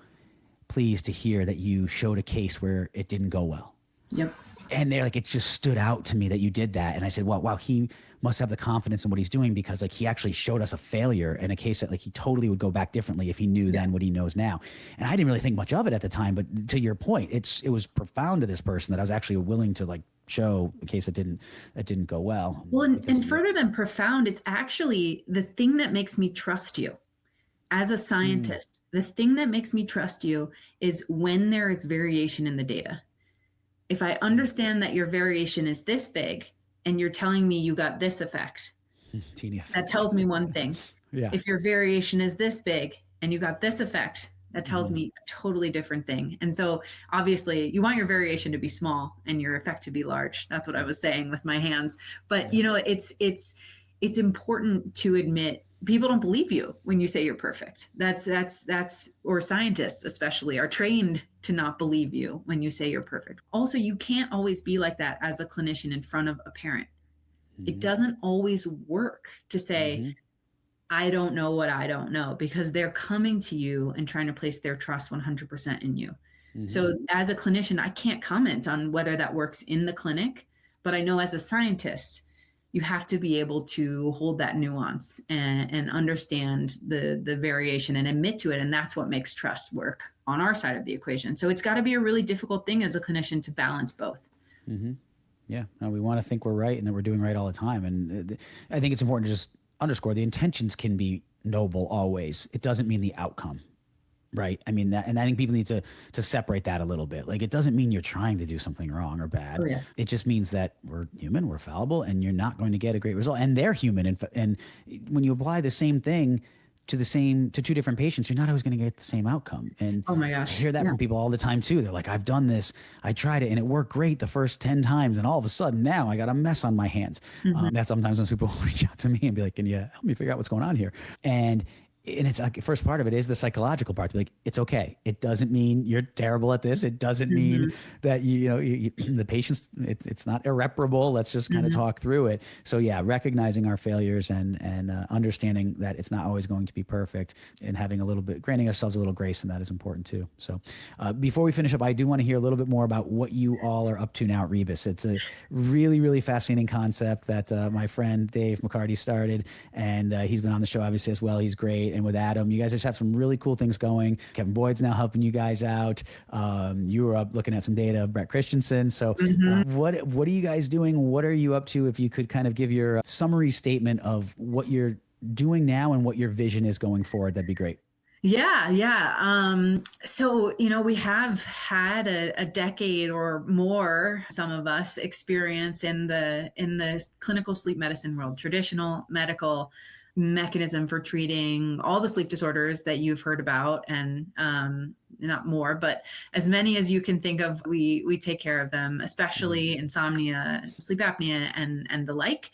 pleased to hear that you showed a case where it didn't go well. Yep. And they're like, it just stood out to me that you did that. And I said, wow, he must have the confidence in what he's doing because he actually showed us a failure in a case that he totally would go back differently if he knew then what he knows now. And I didn't really think much of it at the time, but to your point, it was profound to this person that I was actually willing to show a case that didn't go well. Well, and further than profound, it's actually the thing that makes me trust you as a scientist. The thing that makes me trust you is when there is variation in the data. If I understand that your variation is this big and you're telling me you got this effect, that tells me one thing. Yeah. If your variation is this big and you got this effect, that tells me a totally different thing. And so obviously you want your variation to be small and your effect to be large. That's what I was saying with my hands. But it's important to admit people don't believe you when you say you're perfect. That's or scientists especially are trained to not believe you when you say you're perfect. Also, you can't always be like that as a clinician in front of a parent. It doesn't always work to say, I don't know what I don't know, because they're coming to you and trying to place their trust 100% in you. Mm-hmm. So as a clinician, I can't comment on whether that works in the clinic, but I know as a scientist, you have to be able to hold that nuance and understand the variation and admit to it. And that's what makes trust work on our side of the equation. So it's got to be a really difficult thing as a clinician to balance both. Mm-hmm. Yeah, no, we want to think we're right and that we're doing right all the time. And I think it's important to just underscore the intentions can be noble always. It doesn't mean the outcome. Right. I mean, that, and I think people need to separate that a little bit. Like, it doesn't mean you're trying to do something wrong or bad. Oh, yeah. It just means that we're human, we're fallible, and you're not going to get a great result. And they're human. And when you apply the same thing to two different patients, you're not always going to get the same outcome. And oh my gosh, I hear that from people all the time too. They're like, I've done this, I tried it and it worked great the first 10 times. And all of a sudden now I got a mess on my hands. Mm-hmm. That's sometimes when people reach out to me and be like, can you help me figure out what's going on here? And it's like, first part of it is the psychological part. Like, it's okay. It doesn't mean you're terrible at this. It doesn't mean that the patient's it's not irreparable. Let's just kind of talk through it. So yeah, recognizing our failures and understanding that it's not always going to be perfect, and having granting ourselves a little grace, and that is important too. So before we finish up, I do want to hear a little bit more about what you all are up to now at Rebus. It's a really, really fascinating concept that my friend Dave McCarty started, and he's been on the show obviously as well. He's great. And with Adam, you guys just have some really cool things going. Kevin Boyd's now helping you guys out. You were up looking at some data of Brett Christensen. So what are you guys doing? What are you up to? If you could kind of give your summary statement of what you're doing now and what your vision is going forward, that'd be great. Yeah. So, we have had a decade or more, some of us, experience in the clinical sleep medicine world, traditional medical mechanism for treating all the sleep disorders that you've heard about, and not more, but as many as you can think of, we take care of them, especially insomnia, sleep apnea, and the like.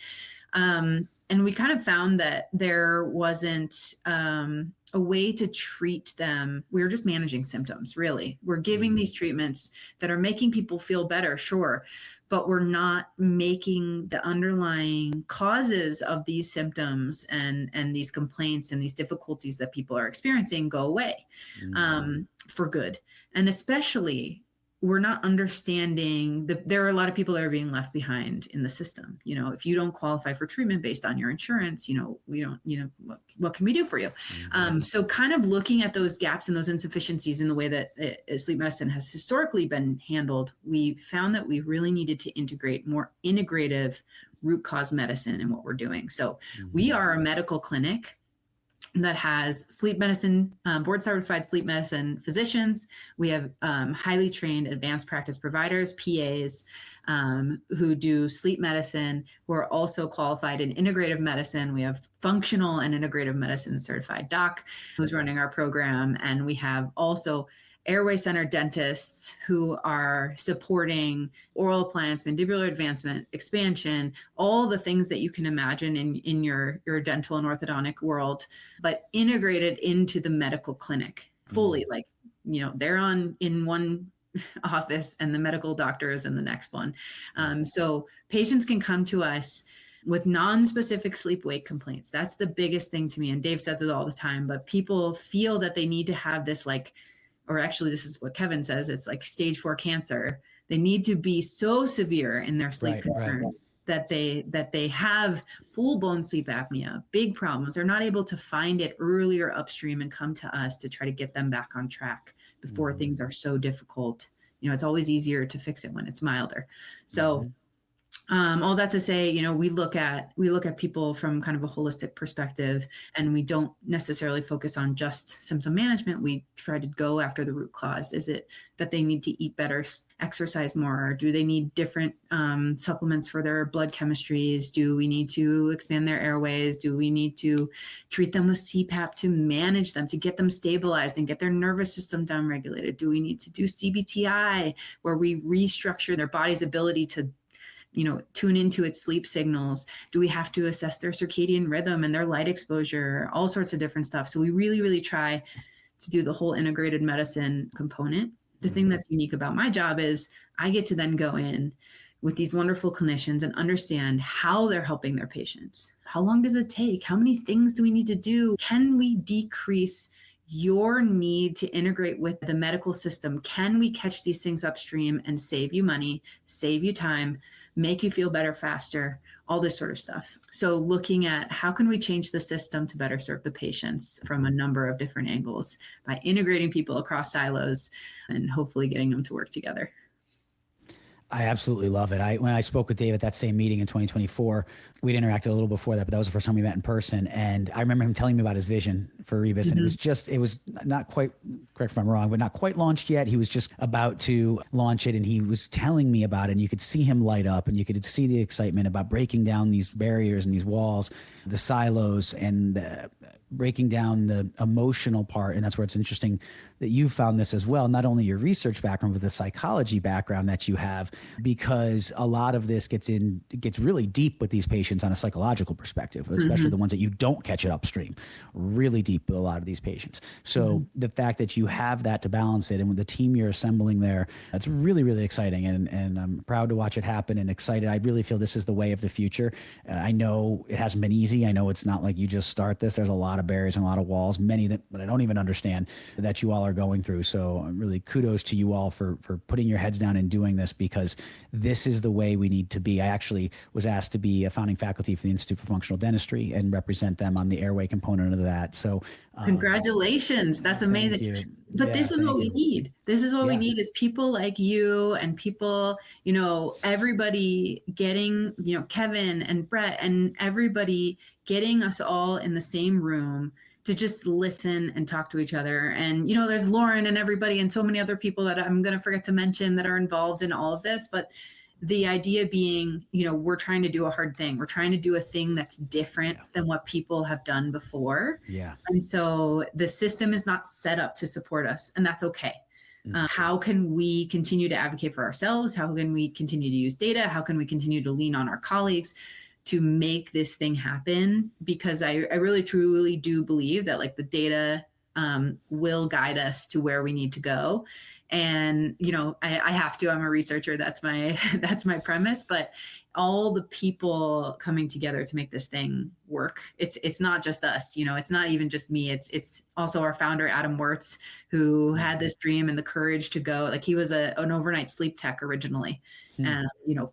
And we kind of found that there wasn't a way to treat them. We were just managing symptoms, really. We're giving these treatments that are making people feel better, sure, but we're not making the underlying causes of these symptoms and these complaints and these difficulties that people are experiencing go away for good. And especially, we're not understanding there are a lot of people that are being left behind in the system. If you don't qualify for treatment based on your insurance, we don't, what can we do for you? So kind of looking at those gaps and those insufficiencies in the way that sleep medicine has historically been handled, we found that we really needed to integrate more integrative root cause medicine in what we're doing. So we are a medical clinic that has sleep medicine, board certified sleep medicine physicians. We have highly trained advanced practice providers, PAs, who do sleep medicine, who are also qualified in integrative medicine. We have functional and integrative medicine certified doc who's running our program. And we have also airway center dentists who are supporting oral appliance, mandibular advancement, expansion, all the things that you can imagine in your dental and orthodontic world, but integrated into the medical clinic fully. Like, they're in one office and the medical doctor is in the next one. So patients can come to us with non-specific sleep-wake complaints. That's the biggest thing to me. And Dave says it all the time, but people feel that they need to have this or actually this is what Kevin says, it's like stage 4 cancer. They need to be so severe in their sleep concerns that they have full-blown sleep apnea, big problems. They're not able to find it earlier upstream and come to us to try to get them back on track before things are so difficult. It's always easier to fix it when it's milder. So all that to say, we look at people from kind of a holistic perspective, and we don't necessarily focus on just symptom management. We try to go after the root cause. Is it that they need to eat better, exercise more? Do they need different supplements for their blood chemistries? Do we need to expand their airways? Do we need to treat them with CPAP to manage them, to get them stabilized and get their nervous system downregulated? Do we need to do CBTI, where we restructure their body's ability to tune into its sleep signals? Do we have to assess their circadian rhythm and their light exposure, all sorts of different stuff? So we really, really try to do the whole integrated medicine component. The thing that's unique about my job is I get to then go in with these wonderful clinicians and understand how they're helping their patients. How long does it take? How many things do we need to do? Can we decrease your need to integrate with the medical system? Can we catch these things upstream and save you money, save you time, make you feel better faster, all this sort of stuff. So looking at how can we change the system to better serve the patients from a number of different angles by integrating people across silos and hopefully getting them to work together. I absolutely love it. When I spoke with Dave at that same meeting in 2024, we'd interacted a little before that, but that was the first time we met in person. And I remember him telling me about his vision for Rebus. And it was not quite, correct if I'm wrong, but not quite launched yet. He was just about to launch it. And he was telling me about it, and you could see him light up, and you could see the excitement about breaking down these barriers and these walls, the silos, and breaking down the emotional part. And that's where it's interesting that you found this as well, not only your research background, but the psychology background that you have, because a lot of this gets really deep with these patients on a psychological perspective, especially the ones that you don't catch it upstream, really deep with a lot of these patients. So the fact that you have that to balance it, and with the team you're assembling there, that's really, really exciting. And I'm proud to watch it happen and excited. I really feel this is the way of the future. I know it hasn't been easy. I know it's not like you just start this. There's a lot of barriers and a lot of walls, many that I don't even understand, that you all are going through. So really kudos to you all for putting your heads down and doing this, because this is the way we need to be. I actually was asked to be a founding faculty for the Institute for Functional Dentistry and represent them on the airway component of that. So congratulations. That's amazing. But this is what we need. This is what we need, is people like you and people, everybody getting, Kevin and Brett and everybody getting us all in the same room to just listen and talk to each other. And, there's Lauren and everybody and so many other people that I'm going to forget to mention that are involved in all of this. But the idea being, we're trying to do a hard thing. We're trying to do a thing that's different than what people have done before. Yeah. And so the system is not set up to support us, and that's okay. How can we continue to advocate for ourselves? How can we continue to use data? How can we continue to lean on our colleagues to make this thing happen? Because I really, truly do believe that the data will guide us to where we need to go. And, I have to, I'm a researcher. That's my premise, but all the people coming together to make this thing work. It's not just us, it's not even just me. It's also our founder, Adam Wirtz, who had this dream and the courage to go. He was an overnight sleep tech originally,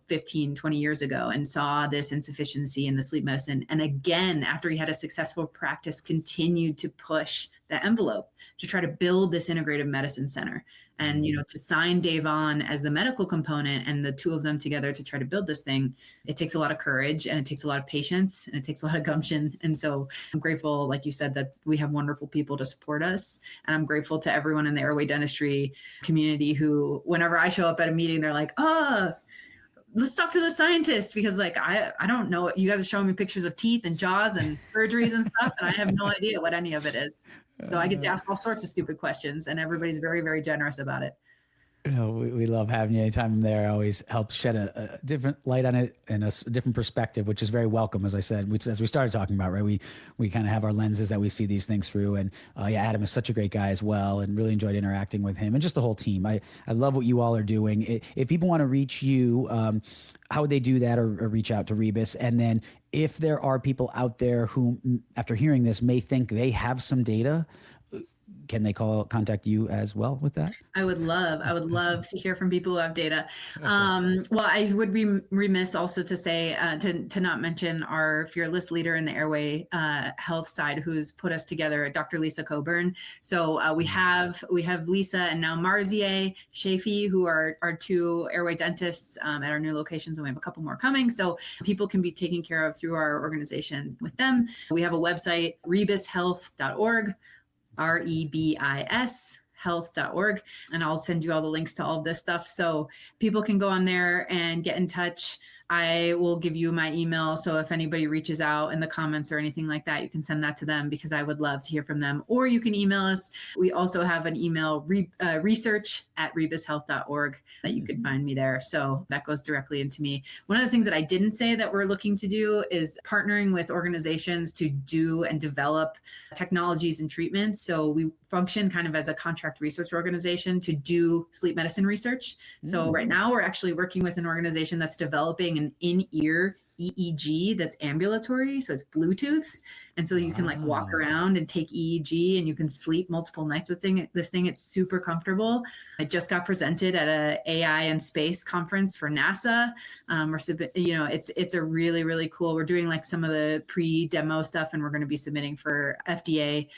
15, 20 years ago, and saw this insufficiency in the sleep medicine. And again, after he had a successful practice, continued to push the envelope to try to build this integrative medicine center. And, to sign Dave on as the medical component and the two of them together to try to build this thing, it takes a lot of courage, and it takes a lot of patience, and it takes a lot of gumption. And so I'm grateful, like you said, that we have wonderful people to support us. And I'm grateful to everyone in the airway dentistry community who, whenever I show up at a meeting, they're like, let's talk to the scientists, because I don't know. You guys are showing me pictures of teeth and jaws and surgeries and stuff, and I have no idea what any of it is. So I get to ask all sorts of stupid questions, and everybody's very, very generous about it. We love having you anytime I'm there. It always helps shed a different light on it and a different perspective, which is very welcome. As I said, as we started talking about, right, we kind of have our lenses that we see these things through. And Adam is such a great guy as well, and really enjoyed interacting with him and just the whole team. I love what you all are doing. If people want to reach you, how would they do that, or reach out to Rebus? And then if there are people out there who, after hearing this, may think they have some data, can they contact you as well with that? I would love to hear from people who have data. Okay. Well, I would be remiss also to say, to not mention our fearless leader in the airway health side, who's put us together, Dr. Lisa Coburn. So we have Lisa and now Marzieh Shafi, who are our two airway dentists at our new locations, and we have a couple more coming. So people can be taken care of through our organization with them. We have a website, rebushealth.org. REBIS health.org. And I'll send you all the links to all of this stuff. So people can go on there and get in touch. I will give you my email. So if anybody reaches out in the comments or anything like that, you can send that to them, because I would love to hear from them. Or you can email us. We also have an email, research@rebushealth.org, that you could find me there. So that goes directly into me. One of the things that I didn't say that we're looking to do is partnering with organizations to do and develop technologies and treatments. So we function kind of as a contract research organization to do sleep medicine research. So right now we're actually working with an organization that's developing an in-ear EEG that's ambulatory. So it's Bluetooth. And so you can like walk around and take EEG and you can sleep multiple nights with this thing. It's super comfortable. I just got presented at a AI and space conference for NASA. It's a really, really cool. We're doing like some of the pre-demo stuff and we're going to be submitting for FDA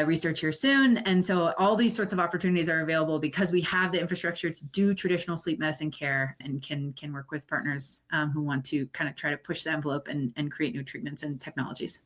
research here soon. And so all these sorts of opportunities are available because we have the infrastructure to do traditional sleep medicine care and can work with partners who want to kind of try to push the envelope and create new treatments and technologies.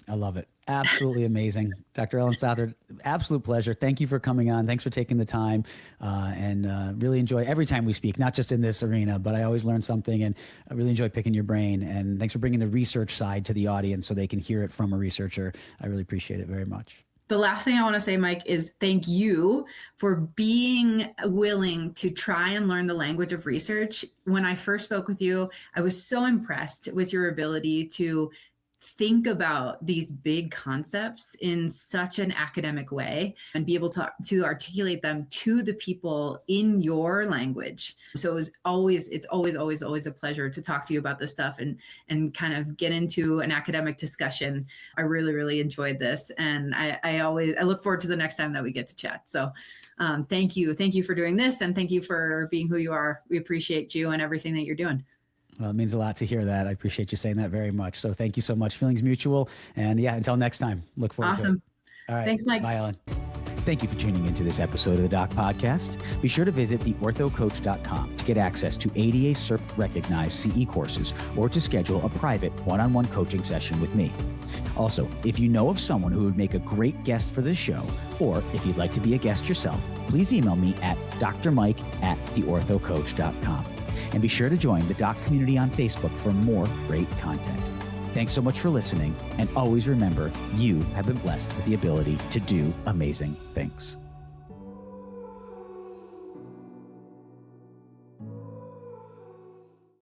I love it. Absolutely amazing. Dr. Ellen Stothard, absolute pleasure. Thank you for coming on. Thanks for taking the time and really enjoy every time we speak, not just in this arena, but I always learn something and I really enjoy picking your brain. And thanks for bringing the research side to the audience so they can hear it from a researcher. I really appreciate it very much. The last thing I want to say, Mike, is thank you for being willing to try and learn the language of research. When I first spoke with you, I was so impressed with your ability to think about these big concepts in such an academic way and be able to articulate them to the people in your language. So it's always a pleasure to talk to you about this stuff and kind of get into an academic discussion. I really, really enjoyed this. And I look forward to the next time that we get to chat. So thank you. Thank you for doing this. And thank you for being who you are. We appreciate you and everything that you're doing. Well, it means a lot to hear that. I appreciate you saying that very much. So thank you so much. Feelings mutual. And yeah, until next time, look forward to it. Awesome. All right. Thanks, Mike. Bye, Ellen. Thank you for tuning into this episode of the Doc Podcast. Be sure to visit theorthocoach.com to get access to ADA CERP recognized CE courses or to schedule a private one-on-one coaching session with me. Also, if you know of someone who would make a great guest for this show, or if you'd like to be a guest yourself, please email me at drmike@theorthocoach.com. And be sure to join the Doc community on Facebook for more great content. Thanks so much for listening. And always remember, you have been blessed with the ability to do amazing things.